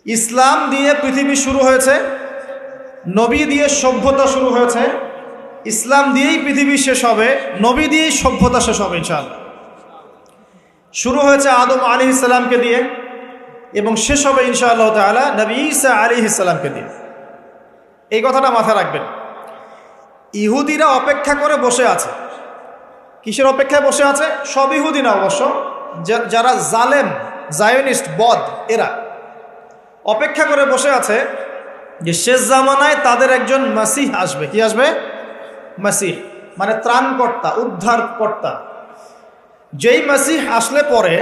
ইসলাম দিয়ে পৃথিবী শুরু হয়েছে, নবী দিয়ে সভ্যতা শুরু হয়েছে, ইসলাম দিয়েই পৃথিবী শেষ হবে, নবী দিয়েই সভ্যতা শেষ হবে ইনশাআল্লাহ। শুরু হয়েছে আদম আলাইহিস সালামকে দিয়ে এবং শেষ হবে ইনশাআল্লাহ তাআলা নবী ঈসা আলাইহিস সালামকে দিয়ে। এই কথাটা মাথায় রাখবেন। ইহুদিরা অপেক্ষা করে বসে আছে। কিসের অপেক্ষায় বসে আছে? সব ইহুদি না অবশ্য, যারা জালেম, জায়নিস্ট, বদ, এরা অপেক্ষা করে বসে আছে যে শেষ জামানায় তাদের একজন মাসিহ আসবে। কি আসবে? মাসিহ মানে ত্রাণকর্তা, উদ্ধারকর্তা। যেই মাসিহ আসলে পরে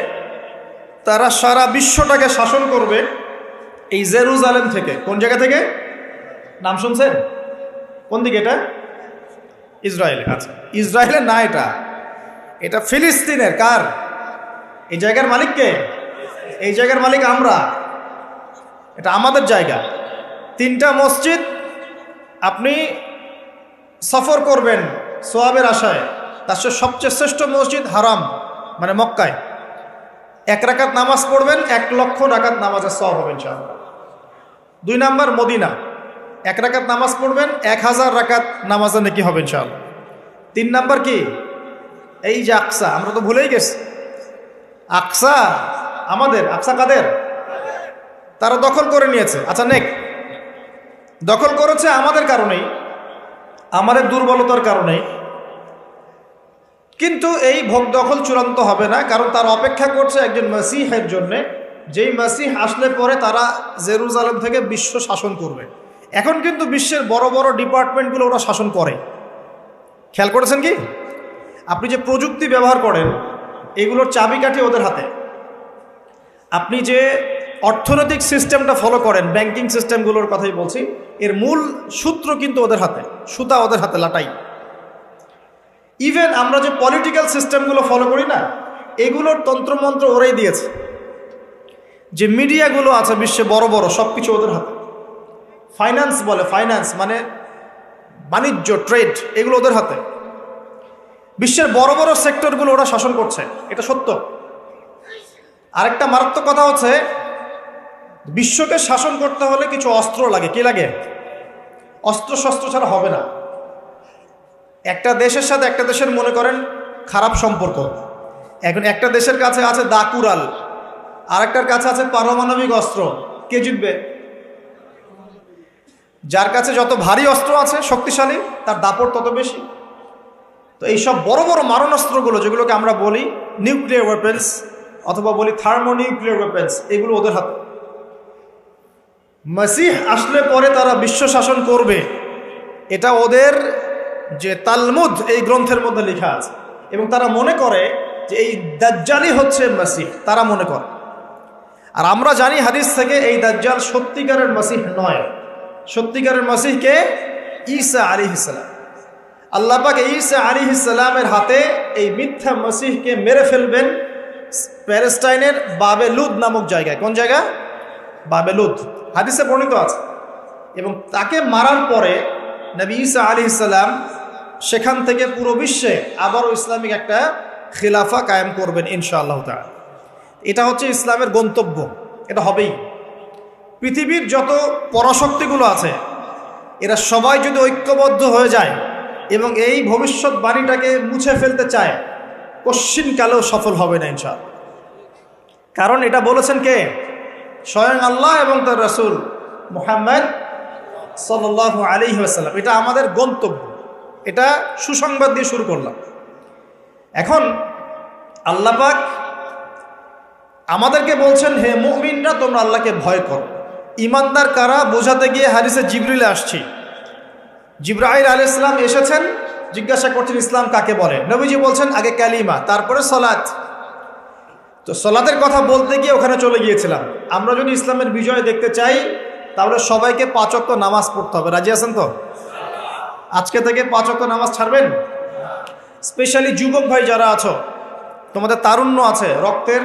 তারা সারা বিশ্বটাকে শাসন করবে এই জেরুজালেম থেকে। কোন জায়গা থেকে? নাম শুনছেন? কোন দিকে এটা? ইসরায়েলে। আচ্ছা, ইসরায়েলের না, এটা ফিলিস্তিনের। কার? এই জায়গার মালিক কে? এই জায়গার মালিক আমরা। এটা আমাদের জায়গা। 3টা মসজিদ আপনি সফর করবেন সোয়াবের আশায়, তার সবচেয়ে শ্রেষ্ঠ মসজিদ হারাম মানে মক্কায় 1 রাকাত নামাজ পড়বেন, 1 লক্ষ রাকাত নামাজের সওয়াব হবে ইনশাআল্লাহ। 2 নাম্বার মদিনা, 1 রাকাত নামাজ পড়বেন, 1000 রাকাত নামাজের নেকি হবে ইনশাআল্লাহ। 3 নাম্বার কি? এই যে আকসা, আমরা তো ভুলেই গেছি। আকসা আমাদের, আকসা কাদের? তারা দখল করে নিয়েছে। আচ্ছা, দখল করেছে আমাদের কারণেই, আমাদের দুর্বলতার কারণেই। কিন্তু এই ভোগ দখল চূড়ান্ত হবে না, কারণ তারা অপেক্ষা করছে একজন মাসিহের জন্যে, যেই মাসিহ আসলে পরে তারা জেরুজালেম থেকে বিশ্ব শাসন করবে। এখন কিন্তু বিশ্বের বড় বড় ডিপার্টমেন্টগুলো ওরা শাসন করে। খেয়াল করেছেন কি? আপনি যে প্রযুক্তি ব্যবহার করেন এগুলোর চাবিকাঠি ওদের হাতে। আপনি যে অর্থনৈতিক সিস্টেমটা ফলো করেন, ব্যাংকিং সিস্টেমগুলোর কথাই বলছি, এর মূল সূত্র কিন্তু ওদের হাতে, সুতা ওদের হাতে, লাটাই। ইভেন আমরা যে পলিটিক্যাল সিস্টেমগুলো ফলো করি না, এগুলোর তন্ত্রমন্ত্র ওরাই দিয়েছে। যে মিডিয়াগুলো আছে বিশ্বে বড় বড়, সব কিছু ওদের হাতে। ফাইন্যান্স বলে, ফাইন্যান্স মানে বাণিজ্য, ট্রেড, এগুলো ওদের হাতে। বিশ্বের বড় বড় সেক্টরগুলো ওরা শাসন করছে, এটা সত্য। আরেকটা মারাত্মক কথা হচ্ছে, বিশ্বকে শাসন করতে হলে কিছু অস্ত্র লাগে। কি লাগে? অস্ত্র শস্ত্র ছাড়া হবে না। একটা দেশের সাথে একটা দেশের মনে করেন খারাপ সম্পর্ক, এখন একটা দেশের কাছে আছে দাকুরাল, আরেকটার কাছে আছে পারমাণবিক অস্ত্র। কে জিতবে? যার কাছে যত ভারী অস্ত্র আছে, শক্তিশালী, তার দাপট তত বেশি। তো এইসব বড় বড় মারণাস্ত্রগুলো, যেগুলোকে আমরা বলি নিউক্লিয়ার ওয়েপেন্স অথবা বলি থার্মোনিউক্লিয়ার ওয়েপেন্স, এগুলো ওদের হাতে। মাসিহ আসলে পরে তারা বিশ্ব শাসন করবে, এটা ওদের যে তালমুদ, এই গ্রন্থের মধ্যে লেখা আছে। এবং তারা মনে করে যে এই দাজ্জালই হচ্ছে মাসিহ, তারা মনে করে। আর আমরা জানি হাদিস থেকে এই দাজ্জাল সত্যিকারের মাসিহ নয়। সত্যিকারের মাসিহ কে? ঈসা আলাইহিস সালাম। আল্লাহ পাক ঈসা আলাইহিস সালামের হাতে এই মিথ্যা মাসিহকে মেরে ফেলবেন প্যালেস্টাইনের বাবেলুদ নামক জায়গায়। কোন জায়গা? বাবেলুদ, হাদিসে বর্ণিত আছে। এবং তাকে মারার পরে নবী ঈসা আলাইহিস সালাম সেখান থেকে পুরো বিশ্বে আবারও ইসলামিক একটা খিলাফা কায়েম করবেন ইনশাআল্লাহ তাআলা। এটা হচ্ছে ইসলামের গন্তব্য, এটা হবেই। পৃথিবীর যত পরাশক্তিগুলো আছে এরা সবাই যদি ঐক্যবদ্ধ হয়ে যায় এবং এই ভবিষ্যৎবাণীটাকে মুছে ফেলতে চায়, কশ্চিনকালেও সফল হবে না ইনশাআল্লাহ। কারণ এটা বলেছেন কে? স্বয়ং আল্লাহ এবং তার রাসূল মুহাম্মদ সাল্লাল্লাহু আলাইহি ওয়াসাল্লাম। এটা আমাদের গন্তব্য, এটা সুসংবাদ দিয়ে শুরু করলাম। এখন আল্লাহ পাক আমাদেরকে বলছেন, হে মুমিনরা, তোমরা আল্লাহকে ভয় করো। ইমানদার কারা বোঝাতে গিয়ে হাদিসে জিবরিল আসছি। জিবরাইল আলাইহিস সালাম এসেছেন, জিজ্ঞাসা করছেন ইসলাম কাকে বলে। নবীজি বলছেন আগে কালিমা, তারপরে সালাত। তো সালাতের কথা বলতে গিয়ে ওখানে চলে গিয়েছিলাম। আমরা যদি ইসলামের বিজয় দেখতে চাই তাহলে সবাইকে 5 ওয়াক্ত নামাজ পড়তে হবে। রাজি আছেন তো? আজকে থেকে 5 ওয়াক্ত নামাজ ছাড়বেন? স্পেশালি যুবক ভাই যারা আছো, তোমাদের তারুণ্য আছে, রক্তের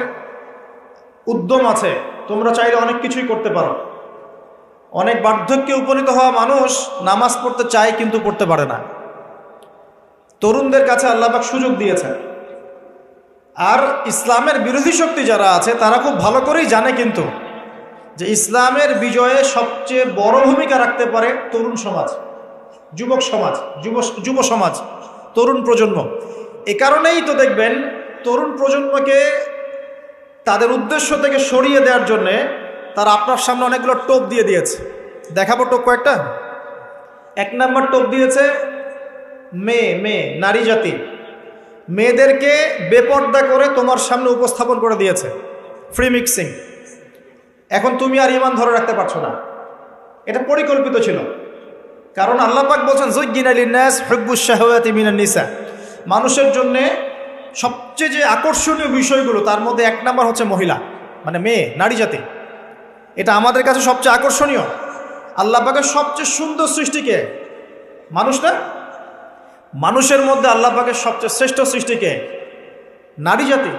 উদ্যম আছে, তোমরা চাইলে অনেক কিছুই করতে পারো। অনেক বার্ধক্যে উপনীত হওয়া মানুষ নামাজ পড়তে চায় কিন্তু পড়তে পারে না। তরুণদের কাছে আল্লাহ পাক সুযোগ দিয়েছেন। আর ইসলামের বিরোধী শক্তি যারা আছে তারা খুব ভালো করেই জানে কিন্তু যে ইসলামের বিজয়ে সবচেয়ে বড় ভূমিকা রাখতে পারে তরুণ সমাজ, যুবক সমাজ, যুব সমাজ, তরুণ প্রজন্ম। এ কারণেই তো দেখবেন তরুণ প্রজন্মকে তাদের উদ্দেশ্য থেকে সরিয়ে দেওয়ার জন্যে তারা আপনার সামনে অনেকগুলো টোপ দিয়ে দিয়েছে। দেখাবো টোপ কয়েকটা। 1 নম্বর টোপ দিয়েছে মেয়ে নারী জাতি, মেয়েদেরকে বেপর্দা করে তোমার সামনে উপস্থাপন করে দিয়েছে, ফ্রি মিক্সিং। এখন তুমি আর ঈমান ধরে রাখতে পারছো না, এটা পরিকল্পিত ছিল। কারণ আল্লাহ পাক বলছেন যুজ্জিনা লিন-নাস হুব্বুশ শাহাওয়াতি মিনান নিসা, মানুষের জন্য সবচেয়ে যে আকর্ষণীয় বিষয়গুলো তার মধ্যে 1 নম্বর হচ্ছে মহিলা, মানে মেয়ে, নারী জাতি। এটা আমাদের কাছে সবচেয়ে আকর্ষণীয়। আল্লাহ পাকের সবচেয়ে সুন্দর সৃষ্টিকে মানুষ না, মানুষের মধ্যে আল্লাহ পাকের সবচেয়ে শ্রেষ্ঠ সৃষ্টিকে নারী জাতি।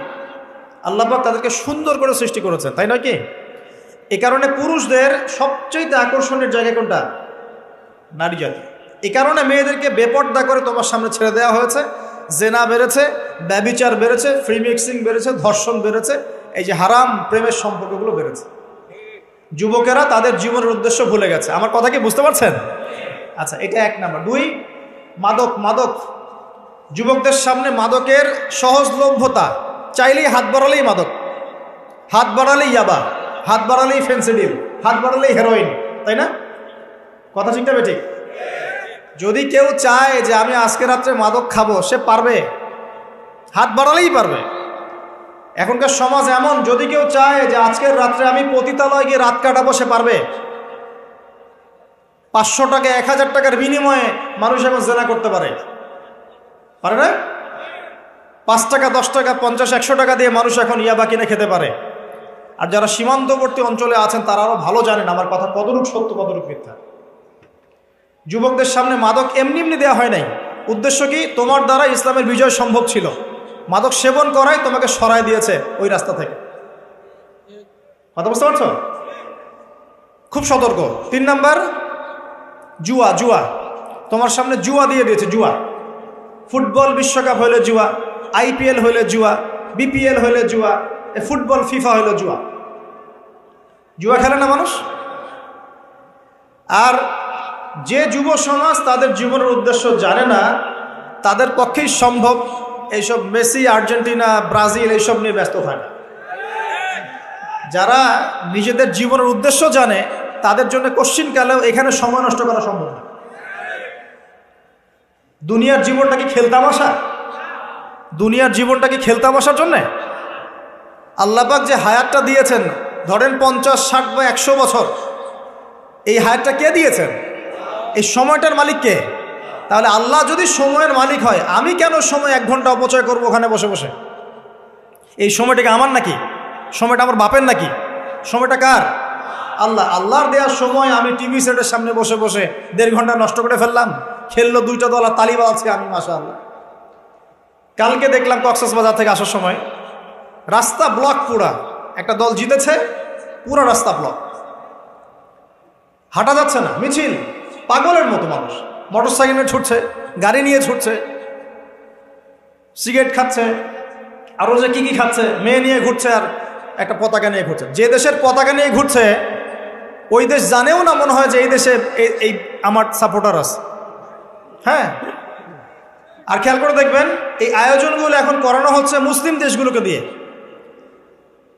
আল্লাহ পাক তাদেরকে সুন্দর করে সৃষ্টি করেছেন, তাই নয় কি? এ কারণে পুরুষদের সবচেয়ে আকর্ষণের জায়গা কোনটা? নারী জাতি। এ কারণে মেয়েদেরকে বেপর্দা করে তোমার সামনে ছেড়ে দেওয়া হয়েছে। জেনা বেড়েছে, ব্যভিচার বেড়েছে, ফ্রি মিক্সিং বেড়েছে, ধর্ষণ বেড়েছে, এই যে হারাম প্রেমের সম্পর্কগুলো বেড়েছে। যুবকেরা তাদের জীবনের উদ্দেশ্য ভুলে গেছে। আমার কথা কি বুঝতে পারছেন? আচ্ছা, এটা 1 নম্বর। 2, মাদক। যুবকদের সামনে মাদকের সহজলভ্যতা, চাইলেই হাত বাড়ালেই মাদক, হাত বাড়ালেই ইয়াবা, হাত বাড়ালেই ফেন্সিডিল, হাত বাড়ালেই হেরোইন, তাই না? কথা ঠিক না ঠিক? যদি কেউ চায় যে আমি আজকে রাত্রে মাদক খাবো, সে পারবে, হাত বাড়ালেই পারবে। এখনকার সমাজ এমন, যদি কেউ চায় যে আজকের রাত্রে আমি পতিতালয়ে গিয়ে রাত কাটাবো, সে পারবে। 500 টাকা 1000 টাকার বিনিময়ে মানুষ এখন জেনা করতে পারে না? 5 টাকা 10 টাকা 50 100 টাকা দিয়ে মানুষ এখন ইয়াবা কিনে খেতে পারে। আর যারা সীমান্তবর্তী অঞ্চলে আছেন তারা আরো ভালো জানেন আমার কথা কতটুকু সত্য কতটুকু মিথ্যা। যুবকদের সামনে মাদক এমনি দেওয়া হয় নাই। উদ্দেশ্য কি? তোমার দ্বারা ইসলামের বিজয় সম্ভব ছিল। মাদক সেবন করাই তোমাকে সরায় দিয়েছে ওই রাস্তা থেকে। কথা বুঝতে পারছো? খুব সতর্ক। 3 নম্বর, জুয়া। তোমার সামনে জুয়া দিয়ে দিয়েছে। জুয়া, ফুটবল বিশ্বকাপ হইলে জুয়া, IPL হইলে জুয়া, BPL হইলে জুয়া, ফুটবল ফিফা হইলে জুয়া। জুয়া খেলে না মানুষ। আর যে যুব সমাজ তাদের জীবনের উদ্দেশ্য জানে না, তাদের পক্ষেই সম্ভব এইসব মেসি, আর্জেন্টিনা, ব্রাজিল এইসব নিয়ে ব্যস্ত থাকে। যারা নিজেদের জীবনের উদ্দেশ্য জানে তাদের জন্য কোশ্চিনকালেও এখানে সময় নষ্ট করা সম্ভব না। দুনিয়ার জীবনটা কি খেলতামাশা? দুনিয়ার জীবনটা কি খেলতামাশার জন্যে? আল্লাহ পাক যে হায়াতটা দিয়েছেন, ধরেন 50, 60 বা 100 বছর, এই হায়াতটা কে দিয়েছেন? এই সময়টার মালিক কে? তাহলে আল্লাহ যদি সময়ের মালিক হয়, আমি কেন সময় 1 ঘন্টা অপচয় করবো ওখানে বসে বসে? এই সময়টাকে আমার নাকি? সময়টা আমার বাপের নাকি? সময়টা কার? আল্লাহর দেওয়ার সময় আমি টিভি সেটের সামনে বসে বসে 1.5 ঘন্টা নষ্ট করে ফেললাম। খেললো 2টা দল আর তালি বাজছে, আমি মাশাআল্লাহ। কালকে দেখলাম কক্সবাজার থেকে আসার সময় রাস্তা ব্লক, পুরা একটা দল জিতেছে, পুরো রাস্তা ব্লক, হাঁটা যাচ্ছে না, মিছিল, পাগলের মতো মানুষ মোটরসাইকেলে ছুটছে, গাড়ি নিয়ে ছুটছে, সিগারেট খাচ্ছে, আরও যে কি খাচ্ছে, মেয়ে নিয়ে ঘুরছে আর একটা পতাকা নিয়ে ঘুরছে। যে দেশের পতাকা নিয়ে ঘুরছে ওই দেশ জানেও না মনে হয় যে এই দেশে এই আমার সাপোর্টার আছে। হ্যাঁ, আর খেয়াল করে দেখবেন এই আয়োজনগুলো এখন করানো হচ্ছে মুসলিম দেশগুলোকে দিয়ে।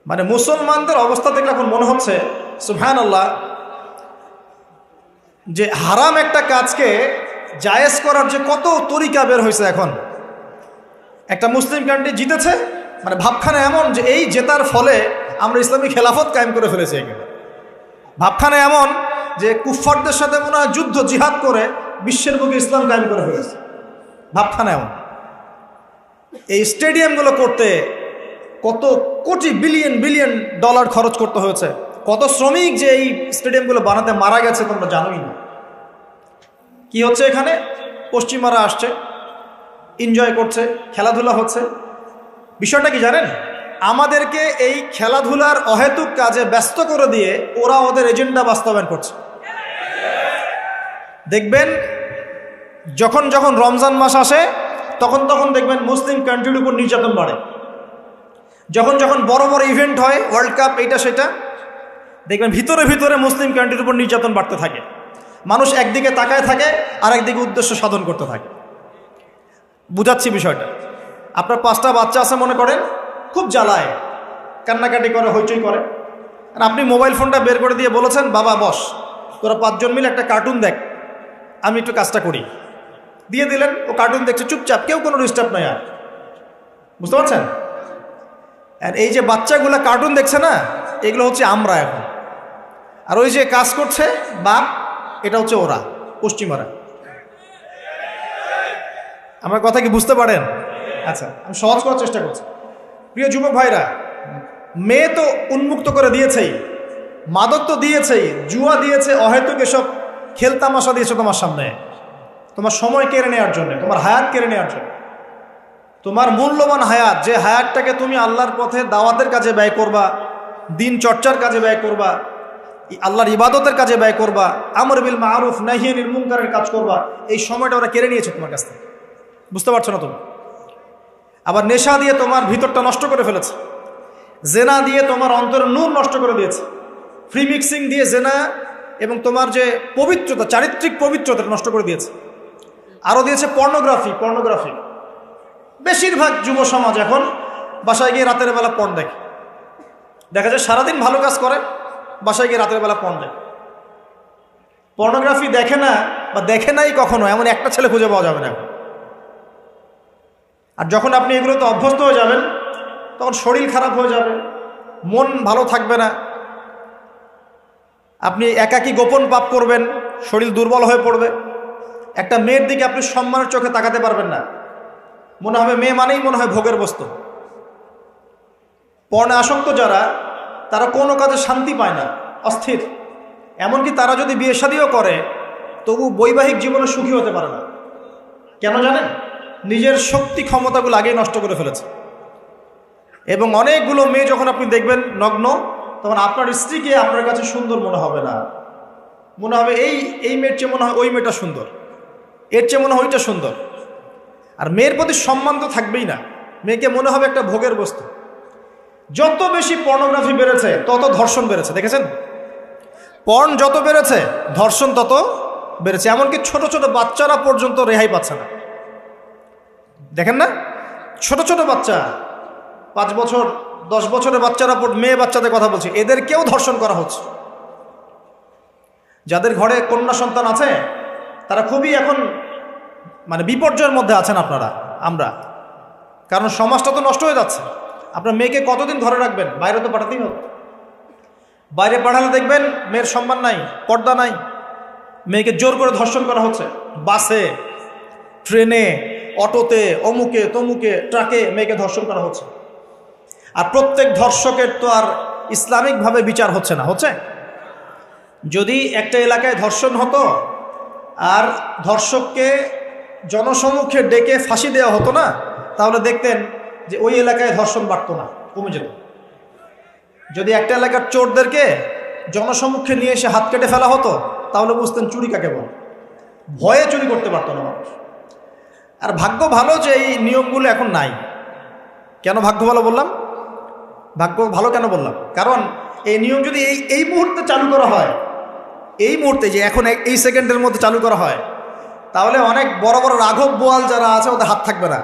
মানে মুসলমানদের অবস্থা দেখলে এখন মনে হচ্ছে সুবহানাল্লাহ, যে হারাম একটা কাজকে জায়েজ করার যে কত তরিকা বের হয়েছে। এখন একটা মুসলিম কান্ট্রি জিতেছে, মানে ভাবখানা এমন যে এই জেতার ফলে আমরা ইসলামী খেলাফত কায়েম করে ফেলেছি। এখানে ভাবখানা এমন যে কুফফারদের সাথে মনে হয় যুদ্ধ জিহাদ করে বিশ্বের বুকে ইসলাম কায়েম করে ফেলেছে। ভাবখানা এমন। এই স্টেডিয়ামগুলো করতে কত কোটি বিলিয়ন ডলার খরচ করতে হয়েছে। কত শ্রমিক যে এই স্টেডিয়ামগুলো বানাতে মারা গেছে তোমরা জানোই না। কি হচ্ছে এখানে? পশ্চিমারা আসছে, এনজয় করছে, খেলাধুলা হচ্ছে। বিষয়টা কি জানেন? আমাদেরকে এই খেলাধুলার অহেতুক কাজে ব্যস্ত করে দিয়ে ওরা ওদের এজেন্ডা বাস্তবায়ন করছে। দেখবেন যখন রমজান মাস আসে তখন দেখবেন মুসলিম কান্ট্রির উপর নির্যাতন বাড়ে। যখন বড় বড় ইভেন্ট হয়, ওয়ার্ল্ড কাপ, এইটা সেটা, দেখবেন ভিতরে ভিতরে মুসলিম কান্ট্রির উপর নির্যাতন বাড়তে থাকে, মানুষ একদিকে তাকায় থাকে আর একদিকে উদ্দেশ্য সাধন করতে থাকে। বুঝাচ্ছি বিষয়টা। আপনার 5টা বাচ্চা আছে মনে করেন, খুব জ্বালায়, কান্নাকাটি করে, হইচই করে, আর আপনি মোবাইল ফোনটা বের করে দিয়ে বলেছেন, বাবা বস, তোরা 5 জন মিলে একটা কার্টুন দেখ, আমি একটু কাজটা করি। দিয়ে দিলেন, ও কার্টুন দেখছে চুপচাপ, কেউ কোনো ডিস্টার্ব নাই আর। বুঝতে পারছেন? আর এই যে বাচ্চাগুলো কার্টুন দেখছে না, এগুলো হচ্ছে আমরা এখন। আর ওই যে কাজ করছে বাপ, এটা হচ্ছে ওরা, পশ্চিমারা। আমার কথা কি বুঝতে পারেন? আচ্ছা, আমি সহজ করার চেষ্টা করছি। প্রিয় যুবক ভাইরা, মেয়ে তো উন্মুক্ত করে দিয়েছেই, মাদক তো দিয়েছেই, জুয়া দিয়েছে, অহেতুক এসব খেলতামাশা দিয়েছে তোমার সামনে, তোমার সময় কেড়ে নেওয়ার জন্য, তোমার হায়াত কেড়ে নেওয়ার জন্য। তোমার মূল্যবান হায়াত, যে হায়াতটাকে তুমি আল্লাহর পথে দাওয়াতের কাজে ব্যয় করবা, দিন চর্চার কাজে ব্যয় করবা, আল্লাহর ইবাদতের কাজে ব্যয় করবা, আমর বিল মারুফ নাহি আনিল মুনকারের কাজ করবা, এই সময়টা ওরা কেড়ে নিয়েছে তোমার কাছ থেকে। বুঝতে পারছো না তুমি? আবার নেশা দিয়ে তোমার ভিতরটা নষ্ট করে ফেলেছে, জেনা দিয়ে তোমার অন্তরের নূর নষ্ট করে দিয়েছে, ফ্রি মিক্সিং দিয়ে জেনা এবং তোমার যে পবিত্রতা, চারিত্রিক পবিত্রতা নষ্ট করে দিয়েছে। আরও দিয়েছে পর্নোগ্রাফি। বেশিরভাগ যুব সমাজ এখন বাসায় গিয়ে রাতের বেলা পর্ন দেখে। দেখা যায় সারাদিন ভালো কাজ করে, বাসায় গিয়ে রাতের বেলা পর্ন দেখে। পর্নোগ্রাফি দেখে না বা দেখে নাই কখনো, এমন একটা ছেলে খুঁজে পাওয়া যাবে না। আর যখন আপনি এগুলোতে অভ্যস্ত হয়ে যাবেন, তখন শরীর খারাপ হয়ে যাবে, মন ভালো থাকবে না, আপনি একাকী গোপন পাপ করবেন, শরীর দুর্বল হয়ে পড়বে। একটা মেয়ের দিকে আপনি সম্মানের চোখে তাকাতে পারবেন না, মনে হবে মেয়ে মানেই মনে হয় ভোগের বস্তু। পর্ণে আসক্ত যারা, তারা কোনো কাজে শান্তি পায় না, অস্থির। এমনকি তারা যদি বিয়ে শাদীও করে, তবু বৈবাহিক জীবনে সুখী হতে পারে না। কেন জানেন? নিজের শক্তি ক্ষমতাগুলো আগেই নষ্ট করে ফেলেছে। এবং অনেকগুলো মেয়ে যখন আপনি দেখবেন নগ্ন, তখন আপনার স্ত্রীকে আপনার কাছে সুন্দর মনে হবে না, মনে হবে এই মেয়ের চেয়ে মনে হয় ওই মেয়েটা সুন্দর, এর চেয়ে মনে হয় ওইটা সুন্দর। আর মেয়ের প্রতি সম্মান তো থাকবেই না, মেয়েকে মনে হবে একটা ভোগের বস্তু। যত বেশি পর্নোগ্রাফি বেড়েছে, তত ধর্ষণ বেড়েছে। দেখেছেন? পর্ন যত বেড়েছে, ধর্ষণ তত বেড়েছে। এমনকি ছোট ছোট বাচ্চারা পর্যন্ত রেহাই পাচ্ছে না। দেখেন না, ছোট ছোট বাচ্চা, 5 বছর 10 বছরের বাচ্চারা, মেয়ে বাচ্চাদের কথা বলছি, এদেরকেও ধর্ষণ করা হচ্ছে। যাদের ঘরে কন্যা সন্তান আছে, তারা খুবই এখন মানে বিপর্যয়ের মধ্যে আছেন আপনারা, আমরা। কারণ সমাজটা তো নষ্ট হয়ে যাচ্ছে। আপনার মেয়েকে কতদিন ঘরে রাখবেন? বাইরে তো পাঠাতেই হবে। বাইরে পাঠালে দেখবেন মেয়ের সম্মান নাই, পর্দা নাই, মেয়েকে জোর করে ধর্ষণ করা হচ্ছে। বাসে, ট্রেনে, অটোতে, অমুকে তমুকে, ট্রাকে মেয়েকে ধর্ষণ করা হচ্ছে। আর প্রত্যেক ধর্ষকের তো আর ইসলামিকভাবে বিচার হচ্ছে না, হচ্ছে? যদি একটা এলাকায় ধর্ষণ হতো আর ধর্ষককে জনসমক্ষে ডেকে ফাঁসি দেওয়া হতো না, তাহলে দেখতেন যে ওই এলাকায় ধর্ষণ বাড়তো না, কমে যেত। যদি একটা এলাকার চোরদেরকে জনসমক্ষে নিয়ে এসে হাত কেটে ফেলা হতো, তাহলে বুঝতেন চুরি কাকে বল। ভয়ে চুরি করতে পারতো না মানুষ। আর ভাগ্য ভালো যে এই নিয়মগুলো এখন নাই। কেন ভাগ্য ভালো বললাম? ভাগ্য ভালো কেন বললাম? কারণ এই নিয়ম যদি এই মুহূর্তে চালু করা হয়, এই মুহূর্তে যে এখন এই সেকেন্ডের মধ্যে চালু করা হয়, তাহলে অনেক বড় বড় রাঘব বোয়াল যারা আছে ওদের হাত থাকবে না।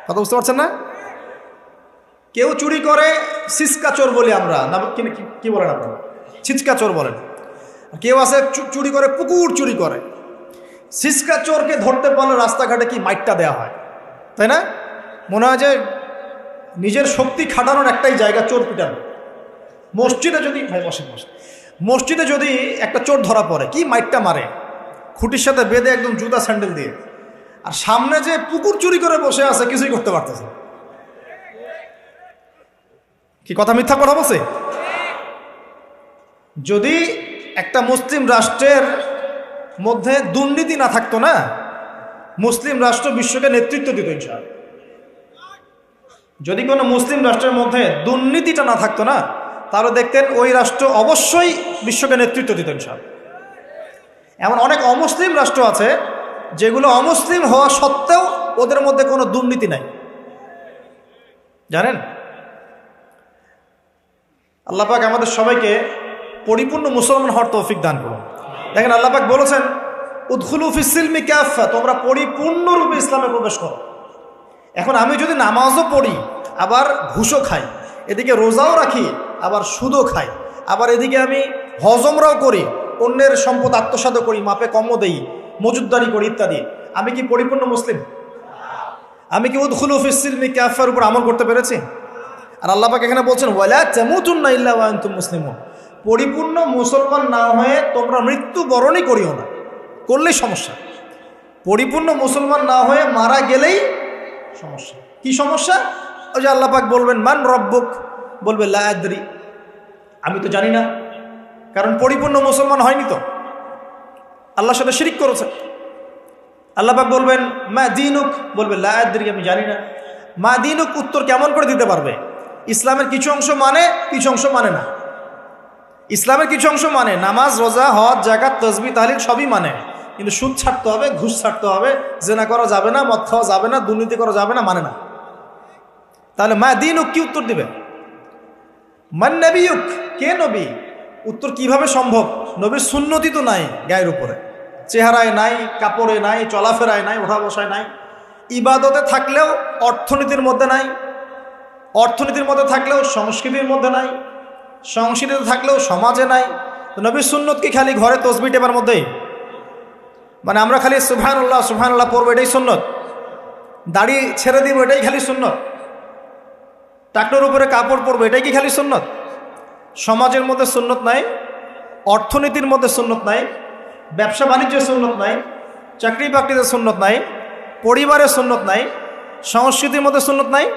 কথা বুঝতে পারছেন না? কেউ চুরি করে সিসকা চোর বলি আমরা, না কি বলেন আপনারা? ছিচকা চোর বলেন। কেউ আছে চুরি করে, পুকুর চুরি করে। সিসকা চোরকে ধরতে পারলে রাস্তাঘাটে কি মাইটটা দেওয়া হয়, তাই না? মনে হয় যে নিজের শক্তি খাটানোর একটাই জায়গা চোর পিটানো। মসজিদে যদি মসজিদে যদি একটা চোর ধরা পড়ে, কি মাইটটা মারে, খুঁটির সাথে বেঁধে একদম জুতা স্যান্ডেল দিয়ে। আর সামনে যে পুকুর চুরি করে বসে আছে, কিছুই করতে পারতেছে। কি কথা মিথ্যা কথা বলছে? যদি একটা মুসলিম রাষ্ট্রের মধ্যে দুর্নীতি না থাকতো না, মুসলিম রাষ্ট্র বিশ্বকে নেতৃত্ব দিত ইনশাআল্লাহ। যদি কোনো মুসলিম রাষ্ট্রের মধ্যে দুর্নীতিটা না থাকতো না, তাহলে দেখতেন ওই রাষ্ট্র অবশ্যই বিশ্বকে নেতৃত্ব দিত ইনশাআল্লাহ। এমন অনেক অমুসলিম রাষ্ট্র আছে যেগুলো অমুসলিম হওয়া সত্ত্বেও ওদের মধ্যে কোনো দুর্নীতি নাই, জানেন? আল্লাহ পাক আমাদের সবাইকে পরিপূর্ণ মুসলমান হওয়ার তৌফিক দান করুন। দেখেন আল্লাহ পাক বলেছেন উদখুলু ফিস-সিলমি কাফা, তোমরা পরিপূর্ণরূপে ইসলামে প্রবেশ করো। এখন আমি যদি নামাজও পড়ি, আবার ঘুষও খাই, এদিকে রোজাও রাখি, আবার সুদও খাই, আবার এদিকে আমি হজমরাও করি, অন্যের সম্পদ আত্মসাৎ করি, মাপে কমও দেই, মজুদদারি করি ইত্যাদি, আমি কি পরিপূর্ণ মুসলিম? আমি কি উদখুলু ফিস-সিলমি কাফার উপর আমল করতে পেরেছি? আর আল্লাহ পাক এখানে বলছেন ওয়ালা তামুতুন্না ইল্লা ওয়া আনতুম মুসলিমুন, পরিপূর্ণ মুসলমান না হয়ে তোমরা মৃত্যুবরণই করিও না। করলেই সমস্যা। পরিপূর্ণ মুসলমান না হয়ে মারা গেলেই সমস্যা। কি সমস্যা? ওই যে আল্লাহ পাক বলবেন মান রব্বুক, বলবে লা আদরি, আমি তো জানি না, কারণ পরিপূর্ণ মুসলমান হয়নি তো, আল্লাহর সাথে শিরিক করেছে। আল্লাহ পাক বলবেন মা দীনুক, বলবে লা আদরি, আমি জানি না। মা দীনুক উত্তর কেমন করে দিতে পারবে? ইসলামের কিছু অংশ মানে, কিছু অংশ মানে না। ইসলামের কিছু অংশ মানে, নামাজ, রোজা, হজ, যাকাত, তাসবিহ, তাহলিল সবই মানে, কিন্তু সুদ ছাড়তে হবে, ঘুষ ছাড়তে হবে, জেনা করা যাবে না, মদ খাওয়া যাবে না, দুর্নীতি করা যাবে না, মানে না। তাহলে মা দীনুক কি উত্তর দিবে? মান নবিয়ুক, কে নবী? উত্তর কিভাবে সম্ভব? নবীর সুন্নতি তো নাই গায়ের উপরে, চেহারায় নাই, কাপড়ে নাই, চলাফেরায় নাই, ওঠা বসায় নাই, ইবাদতে থাকলেও অর্থনীতির মধ্যে নাই, অর্থনীতির মধ্যে থাকলেও সংস্কৃতির মধ্যে নাই, সংস্কৃতিতে থাকলেও সমাজে নাই। তো নবীর সুন্নত কি খালি ঘরে তসবিহ টেপার মধ্যেই? মানে আমরা খালি সুবহানাল্লাহ সুবহানাল্লাহ পড়বো এটাই সুন্নত, দাড়ি ছেড়ে দিব এটাই খালি সুন্নত, টাকনোর উপরে কাপড় পরবো এটাই কি খালি সুন্নত? সমাজের মধ্যে সুন্নত নাই, অর্থনীতির মধ্যে সুন্নত নাই, ব্যবসা বাণিজ্যের সুন্নত নাই, চাকরি বাকরিতে সুন্নত নাই, পরিবারের সুন্নত নাই, সংস্কৃতির মধ্যে সুন্নত নাই।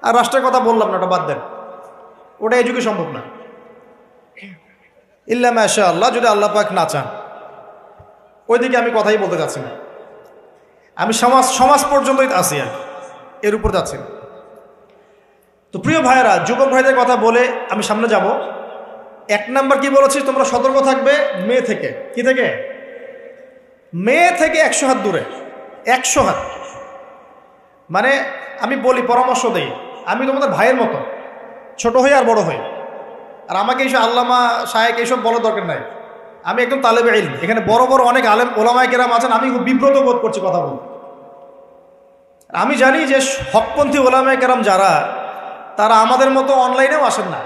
আর রাষ্ট্রের কথা বললাম না, ওটা বাদ দেন, ওটা এই যুগে সম্ভব না। ইল্লা মাশা আল্লাহ, যদি আল্লাহ পাক না চান। ওইদিকে আমি কথাই বলতে যাচ্ছি না, আমি সমাজ পর্যন্তই আছি, আর এর উপর যাচ্ছি না। তো প্রিয় ভাইয়েরা, যুবক ভাইদের কথা বলে আমি সামনে যাব। এক নাম্বার কি বলেছি, তোমরা সতর্ক থাকবে মেয়ে থেকে। কি থেকে? মেয়ে থেকে 100 হাত দূরে। 100 হাত মানে আমি বলি, পরামর্শ দেই, আমি তোমাদের ভাইয়ের মতো, ছোট হই আর বড় হই। আর আমাকে এইসব আল্লামা শায়েখ এইসব বলার দরকার নাই, আমি একদম তালেবে ইলম। এখানে বড় বড় অনেক আলেম ওলামায়ে কেরাম আছেন, আমি খুব বিব্রত বোধ করছি কথা বলতে। আমি জানি যে হকপন্থী ওলামায়ে কেরাম যারা, তারা আমাদের মতো অনলাইনেও আসেন না,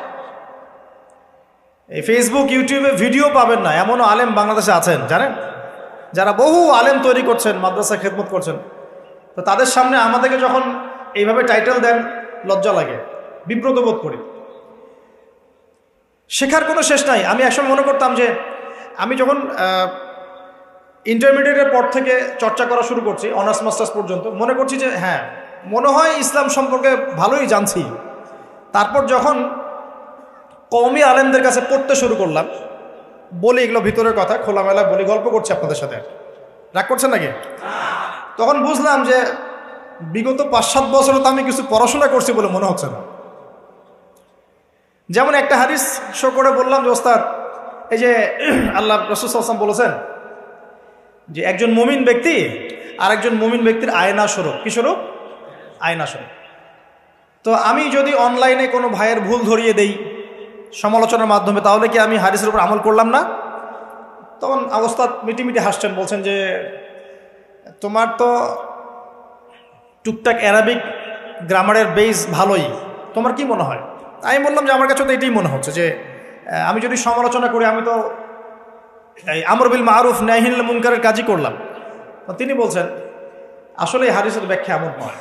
এই ফেসবুক ইউটিউবে ভিডিও পাবেন না, এমনও আলেম বাংলাদেশে আছেন জানেন, যারা বহু আলেম তৈরি করছেন, মাদ্রাসা খেদমত করছেন। তো তাদের সামনে আমাদেরকে যখন এইভাবে টাইটেল দেন, লজ্জা লাগে, বিব্রত বোধ করি। শেখার কোনো শেষ নাই। আমি একসময় মনে করতাম যে আমি যখন ইন্টারমিডিয়েটের পর থেকে চর্চা করা শুরু করছি, অনার্স মাস্টার্স পর্যন্ত, মনে করছি যে হ্যাঁ, মনে হয় ইসলাম সম্পর্কে ভালোই জানছি। তারপর যখন কওমি আলেমদের কাছে পড়তে শুরু করলাম, বলি এগুলো ভিতরের কথা, খোলামেলা বলি, গল্প করছি আপনাদের সাথে, রাগ করছেন নাকি? তখন বুঝলাম যে বিগত 5-7 বছরে তো আমি কিছু পড়াশোনা করছি বলে মনে হচ্ছে না। যেমন একটা হাদিস শো করে বললাম যে ওস্তাদ, এই যে আল্লাহ রাসূল সাল্লাল্লাহু আলাইহি ওয়াসাল্লাম বলেছেন যে একজন মুমিন ব্যক্তি আর একজন মুমিন ব্যক্তির আয়না স্বরূপ। কি স্বরূপ? আয়না স্বরূপ। তো আমি যদি অনলাইনে কোনো ভাইয়ের ভুল ধরিয়ে দেই সমালোচনার মাধ্যমে, তাহলে কি আমি হাদিসের উপর আমল করলাম না? তখন ওস্তাদ মিটিমিটি হাসছেন, বলছেন যে তোমার তো টুকটাক অ্যারাবিক গ্রামারের বেস ভালোই, তোমার কি মনে হয়? আমি বললাম যে আমার কাছে তো এটাই মনে হচ্ছে যে আমি যদি সমালোচনা করি, আমি তো এই আমর বিল মারুফ নাহি আনিল মুনকারের কাজই করলাম। তো তিনি বলছেন আসলে এই হাদিসের ব্যাখ্যা এমন নয়।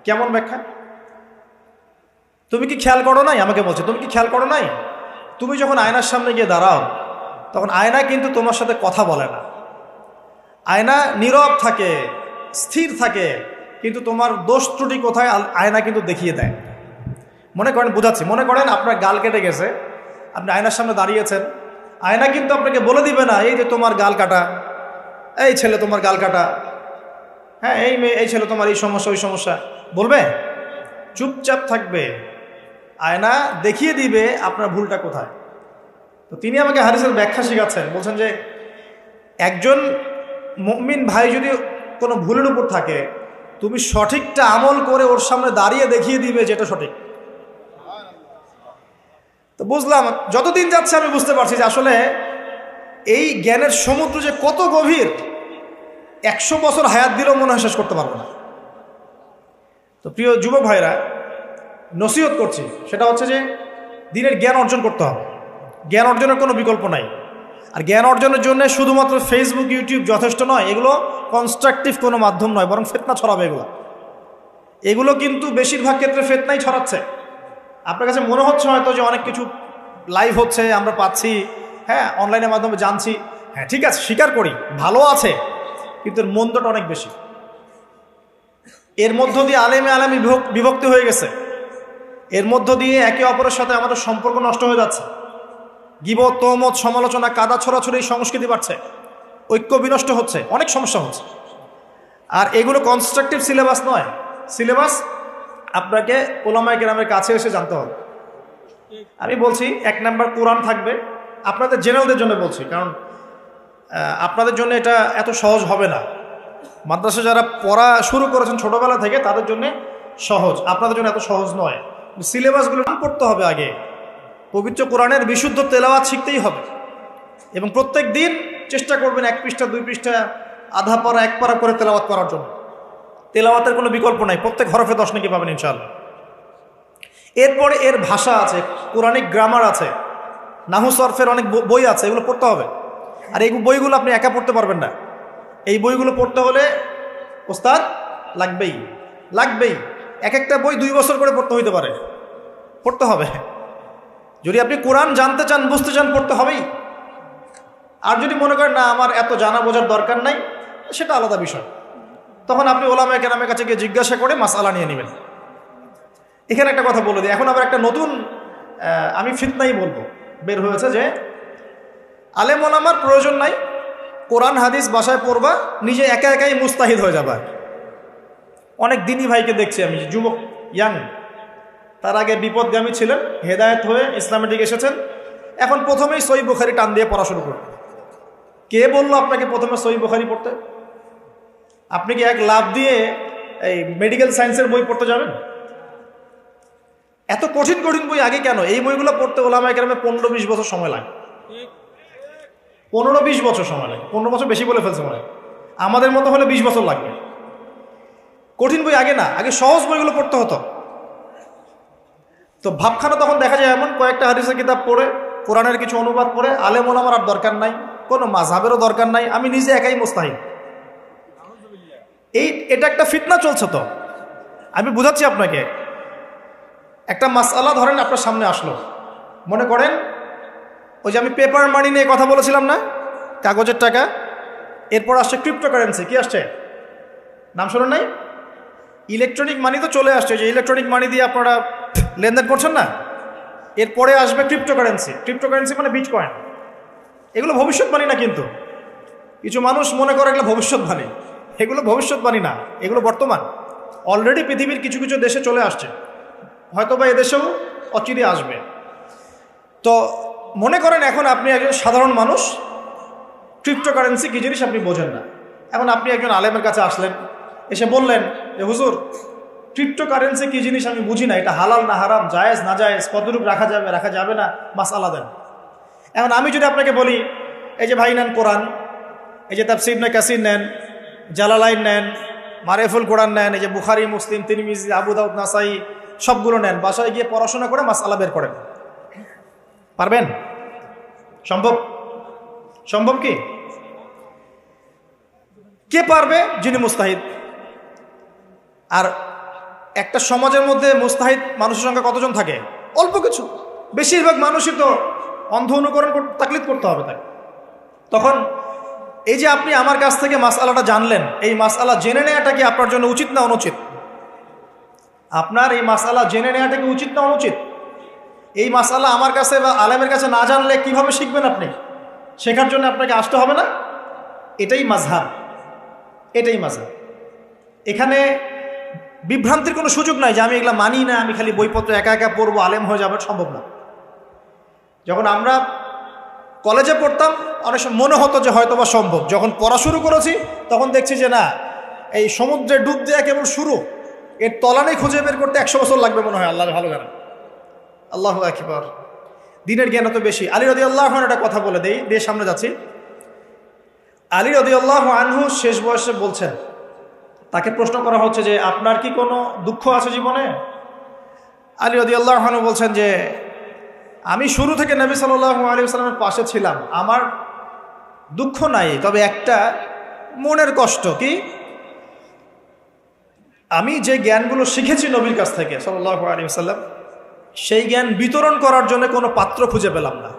কেমন ব্যাখ্যা? তুমি কি খেয়াল করো নাই? আমাকে বলছে তুমি কি খেয়াল করো নাই, তুমি যখন আয়নার সামনে গিয়ে দাঁড়াও, তখন আয়না কিন্তু তোমার সাথে কথা বলে না, আয়না নীরব থাকে, স্থির থাকে, কিন্তু তোমার দোষ ত্রুটি কোথায় আয়না কিন্তু দেখিয়ে দেয়। মনে করেন, বোঝাচ্ছি, মনে করেন আপনার গাল কেটে গেছে, আপনি আয়নার সামনে দাঁড়িয়েছেন, আয়না কিন্তু আপনাকে বলে দিবে না এই যে তোমার গাল কাটা, এই ছেলে তোমার গাল কাটা, হ্যাঁ এই মেয়ে, এই ছেলে তোমার এই সমস্যা ওই সমস্যা, বলবে? চুপচাপ থাকবে, আয়না দেখিয়ে দিবে আপনার ভুলটা কোথায়। তো তিনি আমাকে হাদিসের ব্যাখ্যা শেখাচ্ছেন, বলছেন যে একজন মুমিন ভাই যদি কোনো ভুলের উপর থাকে, তুমি সঠিকটা আমল করে ওর সামনে দাঁড়িয়ে দেখিয়ে দিবে যেটা সঠিক। তো বুঝলাম, যতদিন যাচ্ছে আমি বুঝতে পারছি যে আসলে এই জ্ঞানের সমুদ্র যে কত গভীর, 100 বছর হায়াত দিলেও মনে হয় শেষ করতে পারবো না। তো প্রিয় যুবক ভাইরা, নসিহত করছি, সেটা হচ্ছে যে দিনের জ্ঞান অর্জন করতে হবে। জ্ঞান অর্জনের কোনো বিকল্প নাই। আর জ্ঞান অর্জনের জন্য শুধুমাত্র ফেসবুক, ইউটিউব যথেষ্ট নয়। এগুলো কনস্ট্রাকটিভ কোনো মাধ্যম নয়, বরং ফিতনা ছড়াবে এগুলো কিন্তু বেশিরভাগ ক্ষেত্রে ফিতনাই ছড়াচ্ছে। আপনার কাছে মনে হচ্ছে হয়তো যে অনেক কিছু লাইভ হচ্ছে, আমরা পাচ্ছি, হ্যাঁ, অনলাইনের মাধ্যমে জানছি, হ্যাঁ ঠিক আছে, স্বীকার করি ভালো আছে, কিন্তু এর মন্দটা অনেক বেশি। এর মধ্য দিয়ে আলেমে বিভক্তি হয়ে গেছে। এর মধ্য দিয়ে একে অপরের সাথে আমাদের সম্পর্ক নষ্ট হয়ে যাচ্ছে। গীবত, তহমত, সমালোচনা, কাদা ছড়াছড়ি সংস্কৃতি বাড়ছে, ঐক্য বিনষ্ট হচ্ছে, অনেক সমস্যা হচ্ছে। আর এগুলো কনস্ট্রাকটিভ সিলেবাস নয়। সিলেবাস আপনাকে ওলামায়ে কেরামের কাছে এসে জানতে হবে। আমি বলছি 1 নাম্বার কোরআন থাকবে। আপনাদের জেনারেলদের জন্য বলছি, কারণ আপনাদের জন্য এটা এত সহজ হবে না। মাদ্রাসা যারা পড়া শুরু করেছেন ছোটবেলা থেকে তাদের জন্য সহজ, আপনাদের জন্য এত সহজ নয়। সিলেবাসগুলো পড়তে হবে আগে। পবিত্র কোরআনের বিশুদ্ধ তেলাওয়াত শিখতেই হবে, এবং প্রত্যেক দিন চেষ্টা করবেন 1 পৃষ্ঠা 2 পৃষ্ঠা, আধা পারা 1 পারা করে তেলাওয়াত করার জন্য। তেলাওয়াতের কোনো বিকল্প নাই, প্রত্যেক হরফে 10 নাকি পাবেন ইনশাআল্লাহ। এরপরে এর ভাষা আছে, কোরআনিক গ্রামার আছে, নাহু সরফের অনেক বই আছে, এগুলো পড়তে হবে। আর এই বইগুলো আপনি একা পড়তে পারবেন না। এই বইগুলো পড়তে হলে ওস্তাদ লাগবেই। একটা বই 2 বছর করে পড়তে হইতে পারে, পড়তে হবে। যদি আপনি কোরআন জানতে চান, বুঝতে চান, পড়তে হবেই। আর যদি মনে করেন না আমার এত জানা বোঝার দরকার নাই, সেটা আলাদা বিষয়। তখন আপনি ওলামায়ে কেরামের কাছে গিয়ে জিজ্ঞাসা করে মাসআলা নিয়ে নেবেন। এখানে একটা কথা বলে দিই, এখন আবার একটা নতুন আমি ফিতনাই বলবো বের হয়েছে যে আলেম ওলামার প্রয়োজন নাই, কোরআন হাদিস বাসায় পড়বা, নিজে একাই মুস্তাহিদ হয়ে যাবা। অনেক দিনই ভাইকে দেখছি আমি, যুবক, ইয়াং, তার আগে বিপদগামী ছিলেন, হেদায়েত হয়ে ইসলামের দিকে এসেছেন, এখন প্রথমেই সহিহ বুখারী টান দিয়ে পড়া শুরু করবেন। কে বললো আপনাকে প্রথমে সহিহ বুখারী পড়তে? আপনি কি এক লাভ দিয়ে এই মেডিকেল সায়েন্সের বই পড়তে যাবেন? এত কঠিন বই আগে কেন? এই বইগুলো পড়তে ওলামায়ে কেরামের 15-20 বছর সময় লাগে। 15-20 বছর সময় লাগে। 15 বছর বেশি বলে ফেলছে মনে হয়। আমাদের মতো হলে 20 বছর লাগবে। কঠিন বই আগে না, আগে সহজ বইগুলো পড়তে হতো। তো ভাবখানা তখন দেখা যায় এমন, কয়েকটা হাদিসের কিতাব পড়ে, কোরআনের কিছু অনুবাদ পড়ে, আলেম ওলামার আর দরকার নাই, কোনো মাযহাবেরও দরকার নাই, আমি নিজে একাই মুস্তাহিদ। এটা একটা ফিতনা চলছে। তো আমি বুঝাচ্ছি আপনাকে, একটা মাসআলা ধরেন আপনার সামনে আসলো, মনে করেন ওই যে আমি পেপার মানি নিয়ে কথা বলেছিলাম না, কাগজের টাকা, এরপর আসছে ক্রিপ্টোকারেন্সি। কি আসছে? নাম শোনেন নাই? ইলেকট্রনিক মানি তো চলে আসছে, যে ইলেকট্রনিক মানি দিয়ে আপনারা লেনদেন করছেন না, এরপরে আসবে ক্রিপ্টোকারেন্সি। ক্রিপ্টোকারেন্সি মানে বিটকয়েন। এগুলো ভবিষ্যৎবাণী না, কিন্তু কিছু মানুষ মনে করে এগুলো ভবিষ্যৎবাণী। এগুলো ভবিষ্যৎবাণী না, এগুলো বর্তমান। অলরেডি পৃথিবীর কিছু কিছু দেশে চলে আসছে, হয়তো বা এদেশেও অচিরে আসবে। তো মনে করেন এখন আপনি একজন সাধারণ মানুষ, ক্রিপ্টোকারেন্সি কী জিনিস আপনি বোঝেন না। এখন আপনি একজন আলেমের কাছে আসলেন, এসে বললেন যে হুজুর, ক্রিপ্টোকারেন্সি কী জিনিস আমি বুঝি না, এটা হালাল না হারাম, জায়েজ না জায়েজ, কতটুকু রাখা যাবে না, মাসআলা দেন। এখন আমি যদি আপনাকে বলি, এই যে ভাই নেন কোরআন, এই যে তাফসীর ইবনে কাসির নেন, জালালাইন নেন, মারিফুল কোরআন নেন, এই যে বুখারী, মুসলিম, তিরমিজি, আবু দাউদ, নাসাই, সবগুলো নেন, বাসায় গিয়ে পড়াশোনা করে মাসআলা বের করেন। পারবেন? সম্ভব কি? কে পারবে? যিনি মুস্তাহিদ। আর একটা সমাজের মধ্যে মুস্তাহিদ মানুষের সংখ্যা কতজন থাকে? অল্প কিছু। বেশিরভাগ মানুষই তো অন্ধ অনুকরণ তাকলিদ করতে হবে তাকে। তখন এই যে আপনি আমার কাছ থেকে মাসআলাটা জানলেন, এই মাসআলা জেনে নেওয়াটা কি আপনার জন্য উচিত না অনুচিত? আপনার এই মাসআলা জেনে নেওয়াটা কি উচিত না অনুচিত? এই মাসআলা আমার কাছে বা আলেমের কাছে না জানলে কিভাবে শিখবেন আপনি? শেখার জন্য আপনাকে আসতে হবে না? এটাই মাযহাব। এখানে বিভ্রান্তির কোনো সুযোগ নাই যে আমি এগুলা মানি না, আমি খালি বইপত্র একা পড়বো, আলেম হয়ে যাবে, সম্ভব না। যখন আমরা কলেজে পড়তাম অনেক সময় মনে হতো যে হয়তো বা সম্ভব। যখন পড়া শুরু করেছি তখন দেখছি যে না, এই সমুদ্রে ডুব দেওয়া কেবল শুরু, এর তলানি খুঁজে বের করতে 100 বছর লাগবে মনে হয়। আল্লাহ ভালো জানেন। আল্লাহু আকবার। দিনের জ্ঞান এত বেশি। আলী রাদিয়াল্লাহু আনহু একটা কথা বলে দেই, দিয়ে সামনে যাচ্ছি। আলী রাদিয়াল্লাহু আনহু শেষ বয়সে বলছেন, তাকে প্রশ্ন করা হচ্ছে যে আপনার কি কোনো দুঃখ আছে জীবনে? আলী রাদিয়াল্লাহু আনহু বলছেন যে আমি শুরু থেকে নবী সাল্লাল্লাহু আলাইহি ওয়াসাল্লামের পাশে ছিলাম, আমার দুঃখ নাই, তবে একটা মনের কষ্ট। কি? আমি যে জ্ঞানগুলো শিখেছি নবীর কাছ থেকে সাল্লাল্লাহু আলাইহি ওয়াসাল্লাম, সেই জ্ঞান বিতরণ করার জন্য কোনো পাত্র খুঁজে পেলাম না।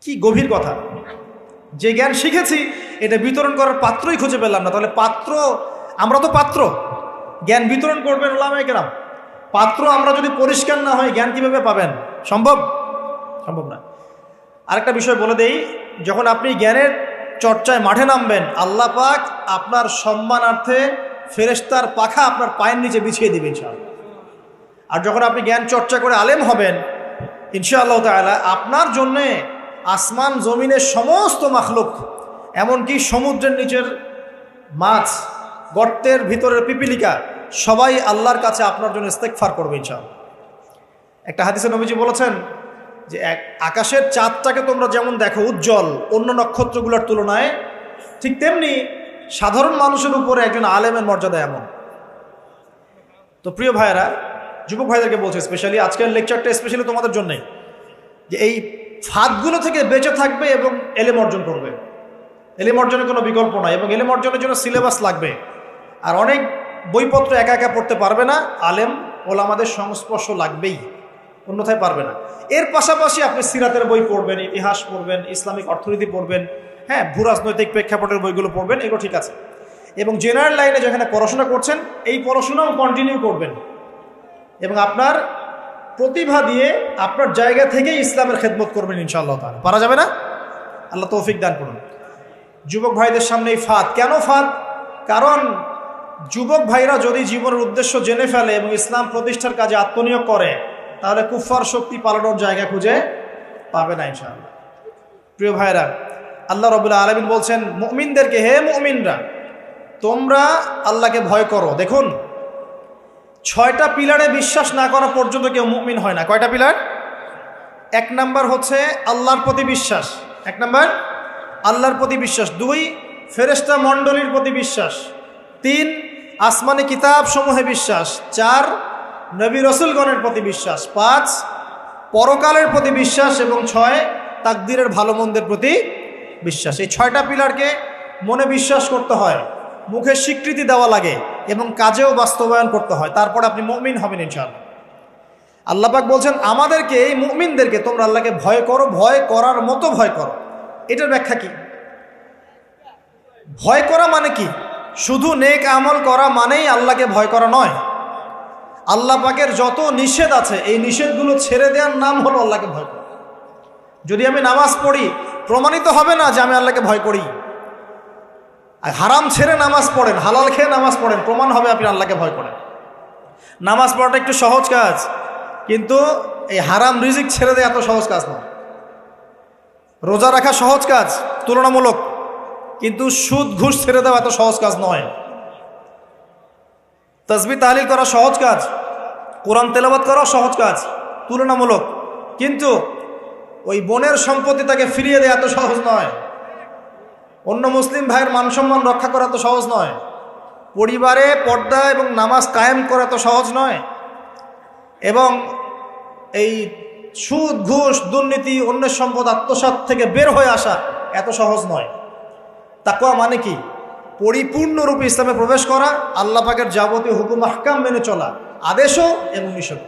কি গভীর কথা! যে জ্ঞান শিখেছি এটা বিতরণ করার পাত্রই খুঁজে পেলাম না। তাহলে পাত্র, আমরা তো পাত্র, জ্ঞান বিতরণ করবেন উলামায়ে কেরাম। পাত্র আমরা যদি পরিষ্কার না হয় জ্ঞান কিভাবে পাবেন? সম্ভব না। আরেকটা বিষয় বলে দেই, যখন আপনি জ্ঞানের চর্চায় মাঠে নামবেন, আল্লাহ পাক আপনার সম্মানার্থে ফেরেশতার পাখা আপনার পায়ের নিচে বিছিয়ে দিবেন ইনশাআল্লাহ। আর যখন আপনি জ্ঞান চর্চা করে আলেম হবেন ইনশাআল্লাহ তাআলা, আপনার জন্যে আসমান জমিনের সমস্ত মাখলুক, এমনকি সমুদ্রের নিচের মাছ, গর্তের ভিতরের পিপিলিকা, সবাই আল্লাহর কাছে আপনার জন্য ইস্তেগফার করবে ইনশাআল্লাহ। একটা হাদিসে নবীজি বলেছেন যে আকাশের চাঁদটাকে তোমরা যেমন দেখো উজ্জ্বল অন্য নক্ষত্রগুলোর তুলনায়, ঠিক তেমনি সাধারণ মানুষের উপরে একজন আলেমের মর্যাদা এমন। তো প্রিয় ভাইয়েরা, যুবক ভাইদেরকে বলছে স্পেশালি, আজকের লেকচারটা স্পেশালি তোমাদের জন্যই, যে এই ফাঁদগুলো থেকে বেঁচে থাকবে এবং এলেম অর্জন করবে। এলেম অর্জনের কোনো বিকল্প নয়, এবং এলেম অর্জনের জন্য সিলেবাস লাগবে। আর অনেক বইপত্র একা একা পড়তে পারবে না, আলেম ওলামাদের সংস্পর্শ লাগবেই, অন্যথায় পারবে না। এর পাশাপাশি আপনি সিরাতের বই পড়বেন, ইতিহাস পড়বেন, ইসলামিক অর্থনীতি পড়বেন, হ্যাঁ, ভূরাজনৈতিক প্রেক্ষাপটের বইগুলো পড়বেন, এগুলো ঠিক আছে। এবং জেনারেল লাইনে যেখানে পড়াশোনা করছেন, এই পড়াশোনাও কন্টিনিউ করবেন, এবং আপনার প্রতিভা দিয়ে আপনার জায়গা থেকেই ইসলামের খেদমত করবেন ইনশাআল্লাহ তাআলা। পারা যাবে না? আল্লাহ তৌফিক দান করুন। যুবক ভাইদের সামনে এই ফাঁদ। কেন ফাঁদ? কারণ যুবক ভাইরা যদি জীবনের উদ্দেশ্য জেনে ফেলে এবং ইসলাম প্রতিষ্ঠার কাজে আত্মনিয়োগ করে, তাহলে কুফফার শক্তি পালানোর জায়গা খুঁজে পাবে না ইনশাআল্লাহ। প্রিয় ভাইরা, আল্লাহ রাব্বুল আলামিন বলছেন মুমিনদেরকে, হে মুমিনরা, তোমরা আল্লাহকে ভয় করো। দেখুন, 6টা পিলারে বিশ্বাস না করা পর্যন্ত কেউ মুমিন হয় না। কয়টা পিলার? 1 নাম্বার হচ্ছে আল্লাহর প্রতি বিশ্বাস। 1 নাম্বার আল্লাহর প্রতি বিশ্বাস। 2 ফেরেশতা মণ্ডলীর প্রতি বিশ্বাস। 3 আসমানি কিতাব সমূহে বিশ্বাস। 4 নবী রসুলগণের প্রতি বিশ্বাস। 5 পরকালের প্রতি বিশ্বাস। এবং 6 তাকদীরের ভালো মন্দের প্রতি বিশ্বাস। এই 6টা পিলারকে মনে বিশ্বাস করতে হয়, মুখে স্বীকৃতি দেওয়া লাগে, এবং কাজেও বাস্তবায়ন করতে হয়, তারপর আপনি মুমিন হবেন ইনশাআল্লাহ। আল্লাহ পাক বলছেন আমাদেরকে, এই মুমিনদেরকে, তোমরা আল্লাহকে ভয় করো, ভয় করার মতো ভয় করো। এটার ব্যাখ্যা কি? ভয় করা মানে কি? শুধু নেক আমল করা মানেই আল্লাহকে ভয় করা নয়। আল্লাহ পাকের যত নিষেধ আছে, এই নিষেধগুলো ছেড়ে দেওয়ার নাম হলো আল্লাহকে ভয় করা। যদি আমি নামাজ পড়ি, প্রমাণিত হবে না যে আমি আল্লাহকে ভয় করি। আর হারাম ছেড়ে নামাজ পড়েন, হালাল খেয়ে নামাজ পড়েন, প্রমাণ হবে আপনি আল্লাহকে ভয় করেন। নামাজ পড়াটা একটু সহজ কাজ, কিন্তু এই হারাম রিজিক ছেড়ে দেয় এত সহজ কাজ নয়। রোজা রাখা সহজ কাজ তুলনামূলক, কিন্তু সুদ ঘুষ ছেড়ে দেওয়া এত সহজ কাজ নয়। তাসবিহ তাহলিল করা সহজ কাজ, কোরআন তেলাওয়াত করা সহজ কাজ তুলনামূলক, কিন্তু ওই বোনের সম্পত্তি তাকে ফিরিয়ে দেওয়া এত সহজ নয়। অন্য মুসলিম ভাইয়ের মান সম্মান রক্ষা করা তো সহজ নয়। পরিবারে পর্দা এবং নামাজ কায়েম করা তো সহজ নয়। এবং এই সুদ ঘুষ দুর্নীতি অন্যের সম্পদ আত্মসাৎ থেকে বের হয়ে আসা এত সহজ নয়। তাকওয়া মানে কি? পরিপূর্ণরূপে ইসলামে প্রবেশ করা, আল্লাহ পাকের যাবতীয় হুকুম আহকাম মেনে চলা, আদেশও এবং নিষেধ।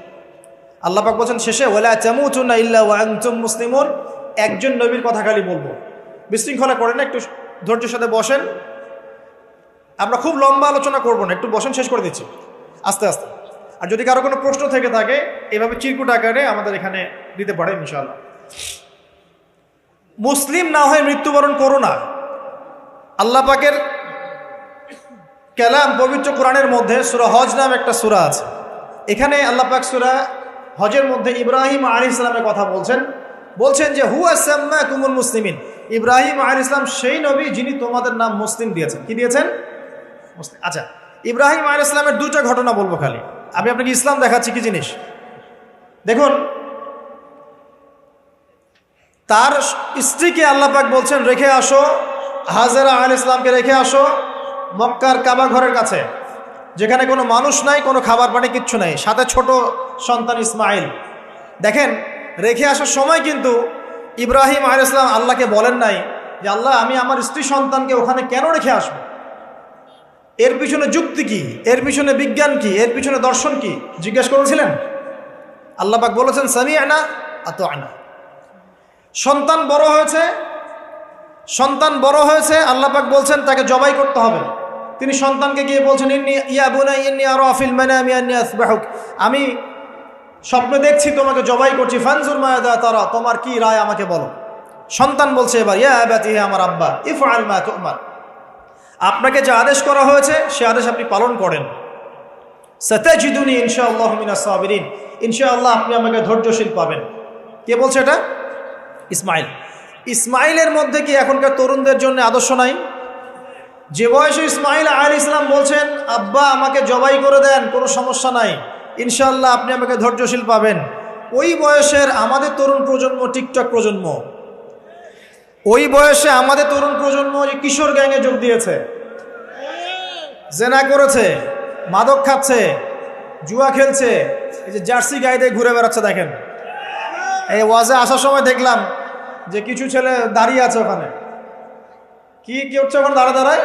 আল্লাহ পাক বলছেন শেষে, ওয়ালা তামুতুন্না ইল্লা ওয়া আনতুম মুসলিমুন। একজন নবীর কথা খালি বলবো, বিশৃঙ্খলা করেন না, একটু ধৈর্যের সাথে বসেন। আমরা খুব লম্বা আলোচনা করবো না, একটু বসেন, শেষ করে দিচ্ছি আস্তে আস্তে। আর যদি কারো কোনো প্রশ্ন থেকে থাকে, এভাবে চিরকুট আকারে আমাদের এখানে দিতে পারেন ইনশাআল্লাহ। মুসলিম না হয়ে মৃত্যুবরণ করো না। আল্লাহ পাকের কালাম পবিত্র কোরআনের মধ্যে সূরা হজ নাম একটা সূরা আছে। এখানে আল্লাহ পাক সূরা হজের মধ্যে ইব্রাহিম আলাইহিস সালামের কথা বলছেন যে হুয়া সাম্মাকুমুল মুসলিমিন। ইব্রাহিম আলাইহিস সালাম সেই নবী যিনি তোমাদের নাম মুসলিম দিয়েছেন। কি দিয়েছেন? মুসলিম। আচ্ছা, ইব্রাহিম আলাইহিস সালামের 2টা ঘটনা বলবো খালি, আমি আপনাকে ইসলাম দেখাচ্ছি কি জিনিস। দেখুন, তার স্ত্রীকে আল্লাহ পাক বলছেন রেখে আসো, হাজেরা আলাইহিস সালামকে রেখে আসো মক্কার কাবা ঘরের কাছে, যেখানে কোনো মানুষ নাই, কোনো খাবার পানি কিচ্ছু নাই, সাথে ছোট সন্তান ইসমাইল। দেখেন, রেখে আসার সময় কিন্তু ইব্রাহিম আলাইহিস সালাম আল্লাহকে বলেন নাই যে আল্লাহ আমি আমার স্ত্রী সন্তানকে ওখানে কেন রেখে আসবো, এর পিছনে যুক্তি কি, এর পিছনে বিজ্ঞান কি, এর পিছনে দর্শন কি জিজ্ঞেস করেছিলেন? আল্লাহ পাক বলেছেন সামি'না আতা'না। সন্তান বড় হয়েছে, আল্লাহ পাক বলছেন তাকে জবাই করতে হবে। তিনি সন্তানকে গিয়ে বলছেন ইয়া বুনাইয়া ইন্নী আরা ফিল মানামি আন্নী আসবাহুক, আমি স্বপ্নে দেখছি তোমাকে জবাই করছি, ফানজুর মাযা তারা, তোমার কি রায় আমাকে বলো। সন্তান বলছে এবার ইয়া আবাতি, হে আমার আব্বা, ইফআল মা তু'মার, আপনাকে যে আদেশ করা হয়েছে সে আদেশ আপনি পালন করেন। সাতাজিদুনি ইনশাআল্লাহু মিনাস সাবিরিন, ইনশাআল্লাহ আপনি আমাকে ধৈর্যশীল পাবেন। কে বলছে এটা? ইসমাইল। ইসমাইলের মধ্যে কি এখনকার তরুণদের জন্য আদর্শ নাই? যে বয়সে ইসমাইল আলাইহিস সালাম বলছেন আব্বা আমাকে জবাই করে দেন, কোনো সমস্যা নাই, ইনশাআল্লাহ আপনি আমাকে ধৈর্যশীল পাবেন, ওই বয়সের আমাদের তরুণ প্রজন্ম, টিকটক প্রজন্ম, ওই বয়সে আমাদের তরুণ প্রজন্ম যে কিশোর গ্যাংয়ে যোগ দিয়েছে, জেনা করেছে, মাদক খাচ্ছে, জুয়া খেলছে, এই যে জার্সি গাইতে ঘুরে বেড়াচ্ছে। দেখেন, এই ওয়াজে আসার সময় দেখলাম যে কিছু ছেলে দাঁড়িয়ে আছে ওখানে, কি হচ্ছে ওখানে দাঁড়ায়,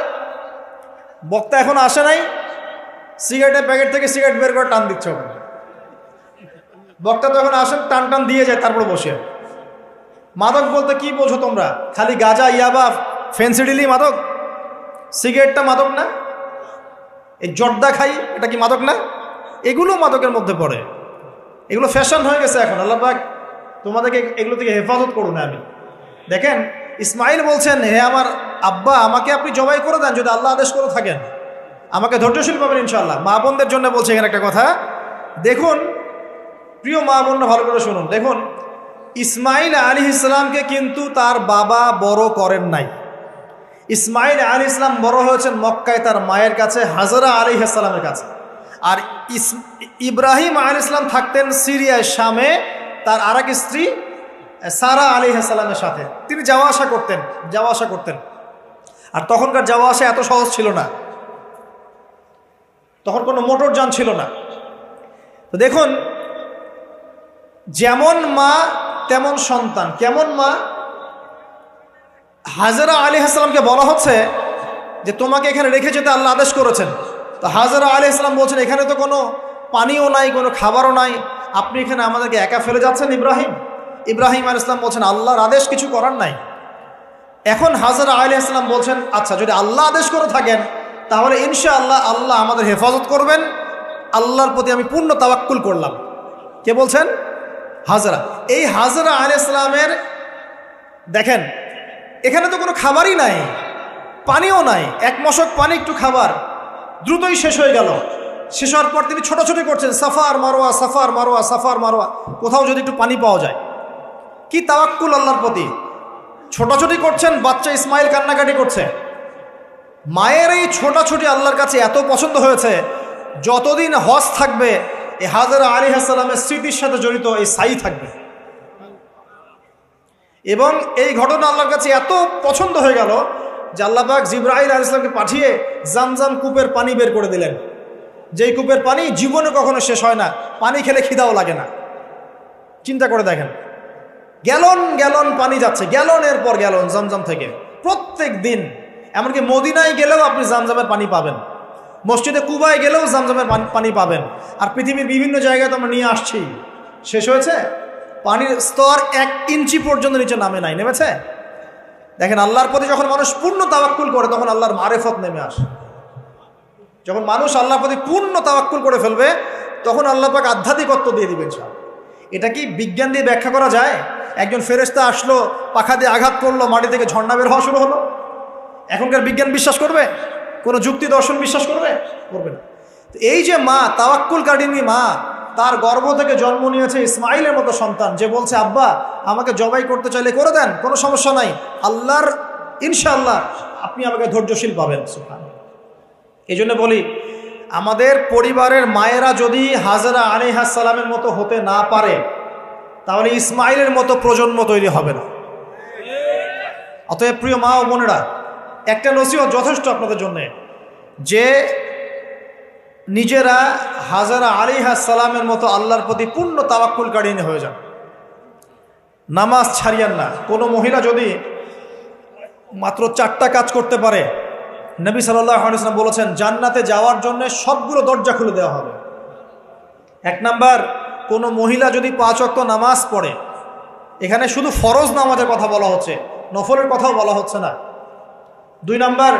বক্তা এখন আসে নাই, সিগারেটের প্যাকেট থেকে সিগারেট বের করে টান দিচ্ছে ওখানে। বক্তা তো এখন আসেন, টান দিয়ে যায়, তারপর বসে। মাদক বলতে কি বোঝো তোমরা? খালি গাঁজা, ইয়াবা, ফেন্সিডিলি মাদক? সিগারেটটা মাদক না? এই জর্দা খাই, এটা কি মাদক না? এগুলো মাদকের মধ্যে পড়ে, এগুলো ফ্যাশন হয়ে গেছে এখন। আল্লাহ পাক তোমাদেরকে এগুলো থেকে হেফাজত করুন। আমি দেখেন, ইসমাইল বলছেন হে আমার আব্বা আমাকে আপনি জবাই করে দেন, যদি আল্লাহ আদেশ করে থাকেন, আমাকে ধৈর্যশীল পাবেন ইনশাআল্লাহ। মা বোনদের জন্য বলছে এখানে একটা কথা দেখুন, প্রিয় মা বোনরা ভালো করে শুনুন। দেখুন, ইসমাইল আলাইহিস সালামকে কিন্তু তার বাবা বড় করেন নাই। ইসমাইল আলাইহিস সালাম বড় হয়েছেন মক্কায় তার মায়ের কাছে, হাজরা আলাইহিস সালামের কাছে। আর ইব্রাহিম আলাইহিস সালাম থাকতেন সিরিয়ায়, শামে, তার আরেক স্ত্রী সারা আলাইহিস সালামের সাথে তিনি যাওয়া আসা করতেন। আর তখনকার যাওয়া আসা এত সহজ ছিল না, তখন কোনো মোটর যান ছিল না। তো দেখুন, যেমন মা তেমন সন্তান। কেমন মা? হাজরা আলাইহিস সালামকে বলা হচ্ছে যে তোমাকে এখানে রেখে যেতে আল্লাহ আদেশ করেছেন। তো হাজরা আলাইহিস সালাম বলছেন এখানে তো কোনো পানিও নাই, কোনো খাবারও নাই, আপনি এখানে আমাদেরকে একা ফেলে যাচ্ছেন। ইব্রাহিম আলাইহিস সালাম বলছেন আল্লাহর আদেশ, কিছু করার নাই। এখন হাজরা আলাইহিস সালাম বলছেন আচ্ছা যদি আল্লাহ আদেশ করে থাকেন তাহলে ইনশাআল্লাহ আল্লাহ আমাদের হেফাজত করবেন, আল্লাহর প্রতি আমি পূর্ণ তাওয়াক্কুল করলাম। কে বলছেন? হাজরা। এই হাজরা আলাইহিস সালামের দেখেন, এখানে তো কোনো খাবারই নাই, পানিও নাই, এক মশক পানি, একটু খাবার, দ্রুতই শেষ হয়ে গেল। শেষ হওয়ার পর তিনি ছোটাছুটি করছেন, suffer Marwah, suffer Marwah, suffer Marwah, কোথাও যদি একটু পানি পাওয়া যায়। কি তাওয়াক্কুল আল্লাহর প্রতি, ছোটাছুটি করছেন। বাচ্চা ইসমাইল কান্নাকাটি করছে। মায়ের এই ছোটাছুটি আল্লাহর কাছে এত পছন্দ হয়েছে, যতদিন হজ থাকবে এই হাজরা আলাইহিস সালামের স্মৃতির সাথে জড়িত এই সাই থাকবে। এবং এই ঘটনা আল্লাহর কাছে এত পছন্দ হয়ে গেল যে আল্লাহ পাক জিবরাইল আলাইহিস সালামকে পাঠিয়ে জামজাম কূপের পানি বের করে দিলেন, যেই কূপের পানি জীবনে কখনো শেষ হয় না, পানি খেলে খিদাও লাগে না। চিন্তা করে দেখেন, গ্যালন গ্যালন পানি যাচ্ছে, গ্যালনের পর গ্যালন জামজাম থেকে প্রত্যেক দিন। এমনকি মদিনায় গেলেও আপনি জামজামের পানি পাবেন, মসজিদে কুবায় গেলেও জামজামের পানি পাবেন। আর পৃথিবীর বিভিন্ন জায়গায় তো আমরা নিয়ে আসছি, শেষ হয়েছে? পানির স্তর 1 ইঞ্চি পর্যন্ত নিচে নেমে নেমেছে। দেখেন, আল্লাহর প্রতি যখন মানুষ পূর্ণ তাওয়াক্কুল করে তখন আল্লাহর মারেফত নেমে আসে। যখন মানুষ আল্লাহর প্রতি পূর্ণ তাওয়াক্কুল করে ফেলবে তখন আল্লাহ পাক আধ্যাত্মিকত্ব দিয়ে দিবেন। এটা কি বিজ্ঞান দিয়ে ব্যাখ্যা করা যায়? একজন ফেরেশতা আসলো, পাখা দিয়ে আঘাত করলো, মাটি থেকে ঝর্ণা বের হওয়া শুরু হলো, এখনকার বিজ্ঞান বিশ্বাস করবে? কোনো যুক্তি দর্শন বিশ্বাস করবে? করবে না। এই যে মা, তাওয়াক্কুল কারিনী মা, তার গর্ভ থেকে জন্ম নিয়েছে ইসমাইলের মতো সন্তান, যে বলছে আব্বা আমাকে জবাই করতে চাইলে করে দেন, কোনো সমস্যা নাই, আল্লাহর ইনশাআল্লাহ আপনি আমাকে ধৈর্যশীল পাবেন। সুবহানাল্লাহ। এই জন্য বলি, আমাদের পরিবারের মায়েরা যদি হাজরা আলাইহিস সালামের মতো হতে না পারে তাহলে ইসমাইলের মতো প্রজন্ম তৈরি হবে না। অতএব প্রিয় মা ও বোনেরা, একটা নসিহত যথেষ্ট আপনাদের জন্যে, যে নিজেরা হাজারা আলাইহিস সালামের মতো আল্লাহর প্রতি পূর্ণ তাওয়াক্কুলকারী হয়ে যান, নামাজ ছাড়িয়েন না। কোনো মহিলা যদি মাত্র 4টা কাজ করতে পারে, নবী সাল্লাল্লাহু আলাইহি ওয়াসাল্লাম বলেছেন জান্নাতে যাওয়ার জন্য সবগুলো দরজা খুলে দেওয়া হবে। 1 নাম্বার, কোনো মহিলা যদি 5 ওয়াক্ত নামাজ পড়ে, এখানে শুধু ফরজ নামাজের কথা বলা হচ্ছে, নফলের কথাও বলা হচ্ছে না। 2 নাম্বার,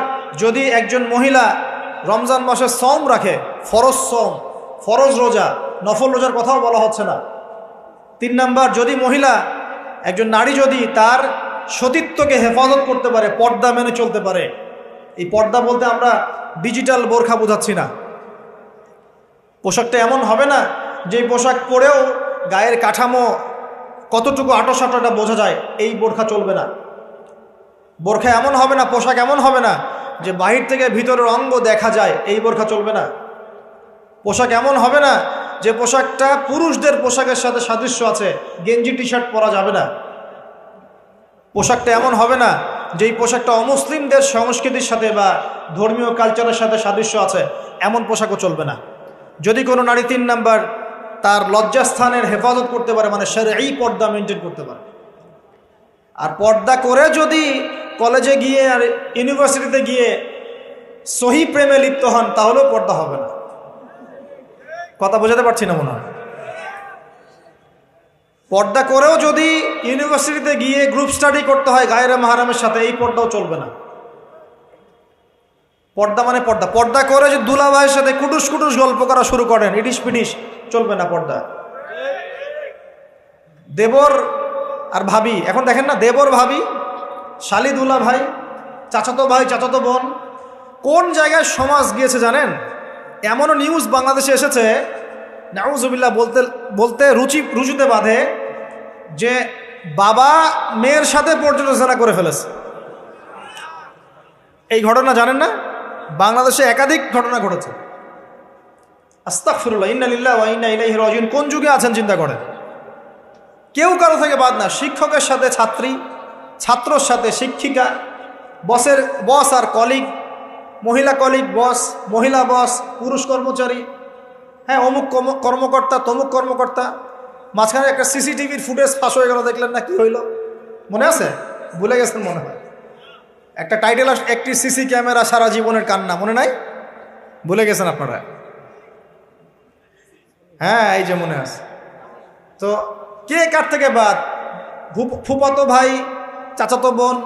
যদি একজন মহিলা রমজান মাসে সওম রাখে, ফরজ সওম, ফরজ রোজা, নফল রোজার কথাও বলা হচ্ছে না। 3 নাম্বার, যদি মহিলা, একজন নারী যদি তার সতীত্বকে হেফাজত করতে পারে, পর্দা মেনে চলতে পারে। এই পর্দা বলতে আমরা ডিজিটাল বোরখা বোঝাচ্ছি না। পোশাকটা এমন হবে না যে পোশাক পরেও গায়ের কাঠামো কতটুকু আটোসাটোটা বোঝা যায়, এই বোরখা চলবে না। বোরখা এমন হবে না, পোশাক এমন হবে না যে বাহির থেকে ভিতরের অঙ্গ দেখা যায়, এই বোরখা চলবে না। পোশাক এমন হবে না যে পোশাকটা পুরুষদের পোশাকের সাথে সাদৃশ্য আছে, গেঞ্জি টি শার্ট পরা যাবে না। পোশাকটা এমন হবে না যেই পোশাকটা অমুসলিমদের সংস্কৃতির সাথে বা ধর্মীয় কালচারের সাথে সাদৃশ্য আছে, এমন পোশাকও চলবে না। যদি কোনো নারী 3 নাম্বার তার লজ্জাস্থানের হেফাজত করতে পারে, মানে শরঈ পর্দা মেনটেন করতে পারে, আর পর্দা করে যদি কলেজে গিয়ে আর ইউনিভার্সিটিতে গিয়ে সহি প্রেমে লিপ্ত হন, তাহলেও পর্দা হবে না। কথা বোঝাতে পারছি না মনে হয়? পর্দা করেও যদি ইউনিভার্সিটিতে গিয়ে গ্রুপ স্টাডি করতে হয় গায়রে মাহরামের সাথে, এই পর্দাও চলবে না। পর্দা মানে পর্দা। পর্দা করে যে দুলা ভাইয়ের সাথে কুটুস কুটুস গল্প করা শুরু করেন, ইটিস পিটিস, চলবে না পর্দা। দেবর আর ভাবি, এখন দেখেন না, দেবর ভাবি, শালি দুলা ভাই, চাচাতো ভাই চাচাতো বোন, কোন জায়গায় সমাজ গিয়েছে জানেন? এমনও নিউজ বাংলাদেশে এসেছে, নাউজুবিল্লাহ বলতে বলতে রুচুতে বাঁধে, যে বাবা মেয়ের সাথে পর্যন্ত জেনা করে ফেলেছে। এই ঘটনা জানেন না? বাংলাদেশে একাধিক ঘটনা ঘটেছে। আস্তাগফিরুল্লাহ, ইন্না লিল্লাহি ওয়া ইন্না ইলাইহি রাজিউন। কোন যুগে আছেন চিন্তা করেন। কেউ কারো থেকে বাদ না, শিক্ষকের সাথে ছাত্রী, ছাত্রর সাথে শিক্ষিকা, বস আর কলিগ, মহিলা কলিগ বস, মহিলা বস, পুরুষ কর্মচারী, হ্যাঁ অমুক কর্মকর্তা তমুক কর্মকর্তা। মাঝখানে একটা সিসিটিভির ফুটেজ ফাঁস হয়ে গেল, দেখলেন না কি হইল? মনে আছে? ভুলে গেছেন মনে হয়। একটা টাইটেল, একটি সিসি ক্যামেরা সারা জীবনের কান্না, মনে নাই? ভুলে গেছেন আপনারা? হ্যাঁ, এই যে মনে আছে। তো কে কার থেকে বাদ? ফুফাতো ভাই, চাচাতো বোন,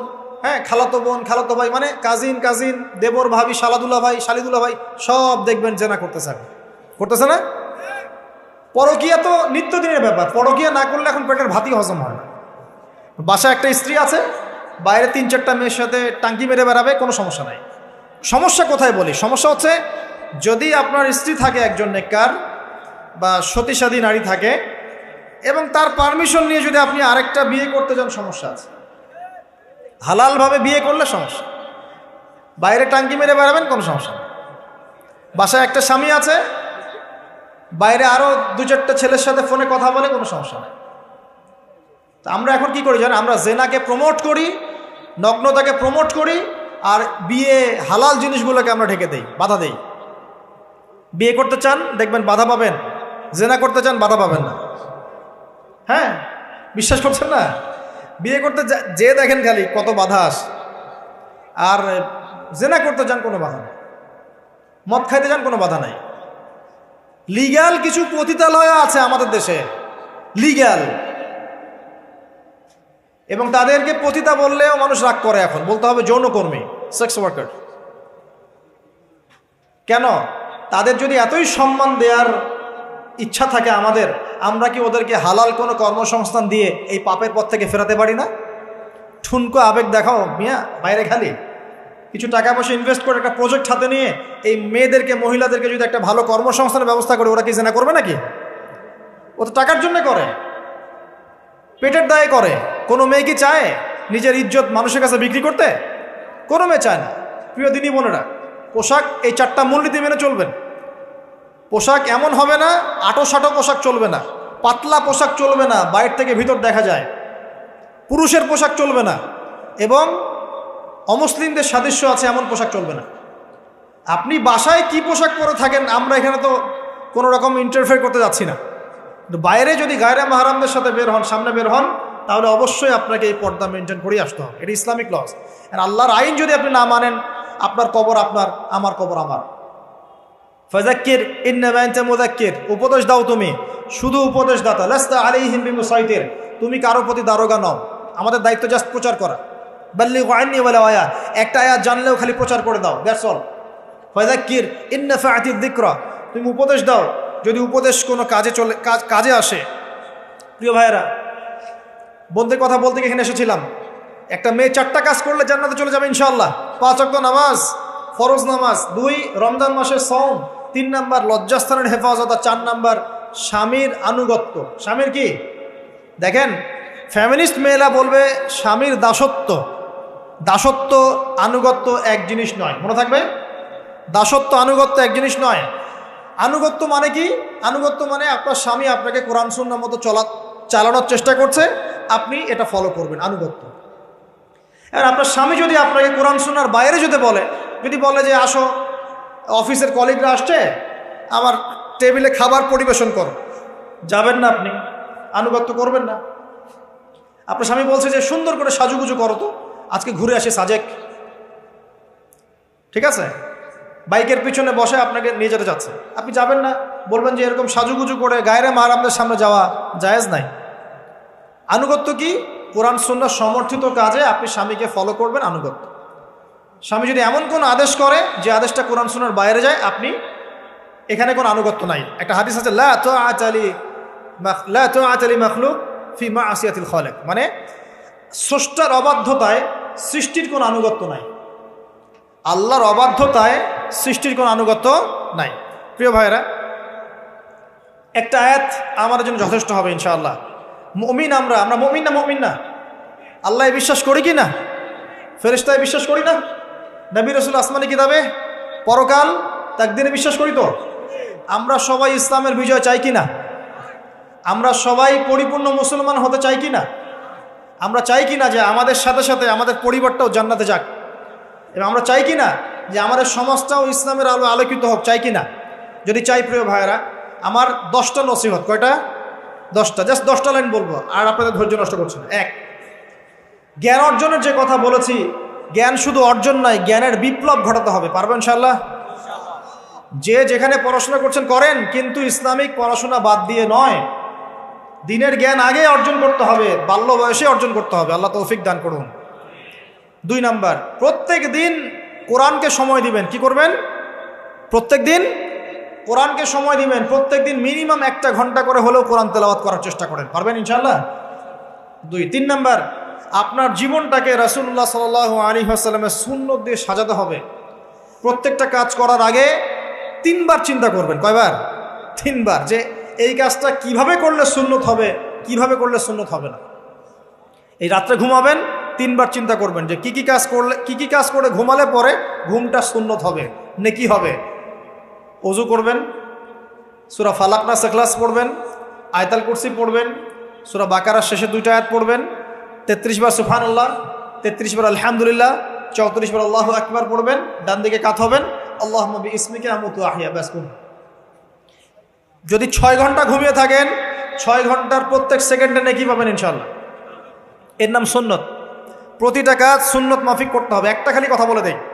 হ্যাঁ খালাতো বোন, খালাতো ভাই, মানে কাজিন, দেবর ভাবি, শালাদুল্লা ভাই, শালিদুল্লা ভাই, সব দেখবেন জেনা করতেছে না? পরকিয়া তো নিত্যদিনের ব্যাপার। পরকিয়া না করলে এখন পেটের ভাতই হজম হয় না। বাসায় একটা স্ত্রী আছে, বাইরে 3-4টা মেয়ের সাথে টাঙ্কি মেরে বেড়াবে, কোনো সমস্যা নাই। সমস্যা কোথায় বলি? সমস্যা হচ্ছে যদি আপনার স্ত্রী থাকে একজন নেককার বা সতীসাধী নারী থাকে, এবং তার পারমিশন নিয়ে যদি আপনি আরেকটা বিয়ে করতে যান, সমস্যা আছে। হালালভাবে বিয়ে করলে সমস্যা, বাইরে টাঙ্কি মেরে বেড়াবেন, কোনো সমস্যা নেই। বাসায় একটা স্বামী আছে, বাইরে আরও 2-4টা ছেলের সাথে ফোনে কথা বলে, কোনো সমস্যা নেই। তা আমরা এখন কি করি জানেন? আমরা জেনাকে প্রমোট করি, নগ্নতাকে প্রমোট করি, আর বিয়ে হালাল জিনিসগুলোকে আমরা ঢেকে দেই, বাধা দেই। বিয়ে করতে চান, দেখবেন বাধা পাবেন। জেনা করতে চান, বাধা পাবেন না। হ্যাঁ, বিশ্বাস করছেন না? বিয়ে করতে যে দেখেন খালি কত বাধা আসে, আর জেনা করতে চান, কোনো বাধা নেই। মদ খাইতে চান, কোনো বাধা নাই। লিগ্যাল কিছু পতিতালয় আছে আমাদের দেশে, লিগ্যাল, এবং তাদেরকে পতিতা বললেও মানুষ রাগ করে। এখন বলতে হবে যৌনকর্মী, সেক্স ওয়ার্কার। কেন? তাদের যদি এতই সম্মান দেওয়ার ইচ্ছা থাকে আমাদের, আমরা কি ওদেরকে হালাল কোনো কর্মসংস্থান দিয়ে এই পাপের পথ থেকে ফেরাতে পারি না? ঠুনকো আবেগ দেখাও মিয়া, বাইরে খালি কিছু টাকা পয়সা ইনভেস্ট করে একটা প্রজেক্ট হাতে নিয়ে এই মেয়েদেরকে, মহিলাদেরকে যদি একটা ভালো কর্মসংস্থানের ব্যবস্থা করে, ওরা কি জেনা করবে নাকি? ও তো টাকার জন্য করে, পেটের দায়ে করে। কোনো মেয়ে কি চায় নিজের ইজ্জত মানুষের কাছে বিক্রি করতে? কোনো মেয়ে চায় না। প্রিয় দিনী বোনেরা, পোশাক এই 4টা মূলনীতি মেনে চলবেন। পোশাক এমন হবে না, আটো-সাটো পোশাক চলবে না, পাতলা পোশাক চলবে না, বাইরে থেকে ভিতর দেখা যায়। পুরুষের পোশাক চলবে না, এবং অমুসলিমদের সাদৃশ্য আছে এমন পোশাক চলবে না। আপনি বাসায় কি পোশাক পরে থাকেন, আমরা এখানে তো কোনো রকম ইন্টারফেয়ার করতে যাচ্ছি না, কিন্তু বাইরে যদি গায়রে মাহরামদের সাথে বের হন, সামনে বের হন, তাহলে অবশ্যই আপনাকে এই পর্দা মেনটেন করেই আসতে হবে। এটা ইসলামিক লস। আর আল্লাহর আইন যদি আপনি না মানেন, আপনার কবর আপনার, আমার কবর আমার। ফাযাক্কির ইন্নামা আনতা মুযাক্কির, উপদেশ দাও তুমি, শুধু উপদেশ দাতা। লাস্তা আলাইহিম বিমুসাইতির, তুমি কারো প্রতি দারোগা নও, আমাদের দায়িত্ব জাস্ট প্রচার করা। বাল্লিগু আন্নী ওয়ালাউ আয়া, একটা আয়াত জানলেও খালি প্রচার করে দাও, দ্যাটস অল। ফাযাক্কির ইন নাফাআতিদ যিকরা, তুমি উপদেশ দাও যদি উপদেশ কোনো কাজে আসে। প্রিয় ভাইয়েরা, বন্ধুদের কথা বলতে এখানে এসেছিলাম। একটা মেয়ে 4টা কাজ করলে জান্নাতে চলে যাবে ইনশাআল্লাহ। 5 ওয়াক্ত নামাজ, ফরজ নামাজ, 2 রমজান মাসের সওম, 3 নাম্বার লজ্জাস্থানের হেফাজত, আর 4 নাম্বার স্বামীর আনুগত্য। স্বামীর কি দেখেন, ফ্যামিনিস্ট মেয়েরা বলবে স্বামীর দাসত্ব। দাসত্ব আনুগত্য এক জিনিস নয়, মনে থাকবে। দাসত্ব আনুগত্য এক জিনিস নয়। আনুগত্য মানে কি? আনুগত্য মানে আপনার স্বামী আপনাকে কোরআন সুন্নাহর মতো চালানোর চেষ্টা করছে, আপনি এটা ফলো করবেন, আনুগত্য। আর আপনার স্বামী যদি আপনাকে কোরআন সুন্নাহর বাইরে যদি বলে যে আসো, অফিসের কলিগরা আসছে, আমার টেবিলে খাবার পরিবেশন করো, যাবেন না আপনি, আনুগত্য করবেন না। আপনার স্বামী বলছে যে সুন্দর করে সাজুগুজু করো, তো আজকে ঘুরে আসে সাজেক, ঠিক আছে, বাইকের পিছনে বসে আপনাকে নিয়ে যেতে যাচ্ছে, আপনি যাবেন না, বলবেন যে এরকম সাজুগুজু করে গায়রে মাহরামদের সামনে যাওয়া জায়েজ নাই। আনুগত্য কি? কোরআন সুন্নাহ সমর্থিত কাজে আপনি স্বামীকে ফলো করবেন, আনুগত্য। স্বামী যদি এমন কোন আদেশ করে যে আদেশটা কোরআন সুন্নাহর বাইরে যায়, আপনি এখানে কোনো আনুগত্য নাই। একটা হাদিস আছে, লা তাআতা লি মাখলুক ফি মা'সিয়াতিল খালিক, মানে স্রষ্টার অবাধ্যতায় সৃষ্টির কোনো আনুগত্য নাই। আল্লাহর অবাধ্যতায় সৃষ্টির কোনো আনুগত্য নাই। প্রিয় ভাইয়েরা, একটা আয়াত আমার জন্য যথেষ্ট হবে ইনশাআল্লাহ। মুমিন আমরা মুমিন না? আল্লাহ বিশ্বাস করি কি না? ফেরেশতায় বিশ্বাস করি না? নবী রাসূল আসমানি কিতাবে, পরকাল, তাকদীরে বিশ্বাস করি তো? আমরা সবাই ইসলামের বিজয় চাই কি না? আমরা সবাই পরিপূর্ণ মুসলমান হতে চাই কি না? আমরা চাই কি না যে আমাদের সাথে সাথে আমাদের পরিবারটাও জান্নাতে যাক? এবং আমরা চাই কি না যে আমাদের সমাজটাও ইসলামের আলো আলোকিত হোক? চাই কি না? যদি চাই, প্রিয় ভাইয়েরা, আমার 10টা নসিহত। কয়টা? 10টা। জাস্ট 10টা লাইন বলবো, আর আপনাদের ধৈর্য নষ্ট করছে না। 1, জ্ঞান অর্জনের যে কথা বলেছি, জ্ঞান শুধু অর্জন নয়, জ্ঞানের বিপ্লব ঘটাতে হবে। পারবেন ইনশাআল্লাহ? যে যেখানে পড়াশোনা করছেন করেন, কিন্তু ইসলামিক পড়াশোনা বাদ দিয়ে নয়। দিনের জ্ঞান আগে অর্জন করতে হবে, বাল্য বয়সে অর্জন করতে হবে। আল্লাহ তৌফিক দান করুন। 2 নাম্বার, প্রত্যেক দিন কোরআনকে সময় দিবেন। কি করবেন? প্রত্যেক দিন কোরআনকে সময় দিবেন। প্রত্যেক দিন মিনিমাম 1 ঘন্টা করে হলেও কোরআন তেলাওয়াত করার চেষ্টা করেন। পারবেন ইনশাআল্লাহ? 2। 3 নাম্বার, আপনার জীবনটাকে রাসূলুল্লাহ সাল্লাল্লাহু আলাইহি ওয়াসাল্লামের সুন্নাত দিয়ে সাজাতে হবে। প্রত্যেকটা কাজ করার আগে 3 বার চিন্তা করবেন। কয়বার? 3 বার, যে এই কাজটা কিভাবে করলে সুন্নত হবে, কিভাবে করলে সুন্নত হবে না। এই রাত্রে ঘুমাবেন, 3 বার চিন্তা করবেন যে কি কি কাজ করে ঘুমালে পরে ঘুমটা সুন্নত হবে, নেকি হবে। ওযু করবেন, সূরা ফালাক নাস ইখলাস পড়বেন, আয়াতুল কুরসি পড়বেন, সূরা বাকারার শেষে 2টা আয়াত পড়বেন, 33 বার সুবহানাল্লাহ, 33 বার আলহামদুলিল্লাহ, 34 বার আল্লাহু আকবার পড়বেন। ডান দিকে কাত হবেন, আল্লাহুম্মা বিইসমিকা আমুতু আহইয়া। ব্যাস। যদি 6 ঘন্টা ঘুমিয়ে থাকেন, 6 ঘন্টার প্রত্যেক সেকেন্ডে নেকি পাবেন ইনশাআল্লাহ। এর নাম সুন্নত। প্রতিটা কাজ সুন্নত মাফিক করতে হবে। একটা খালি কথা বলে দেই,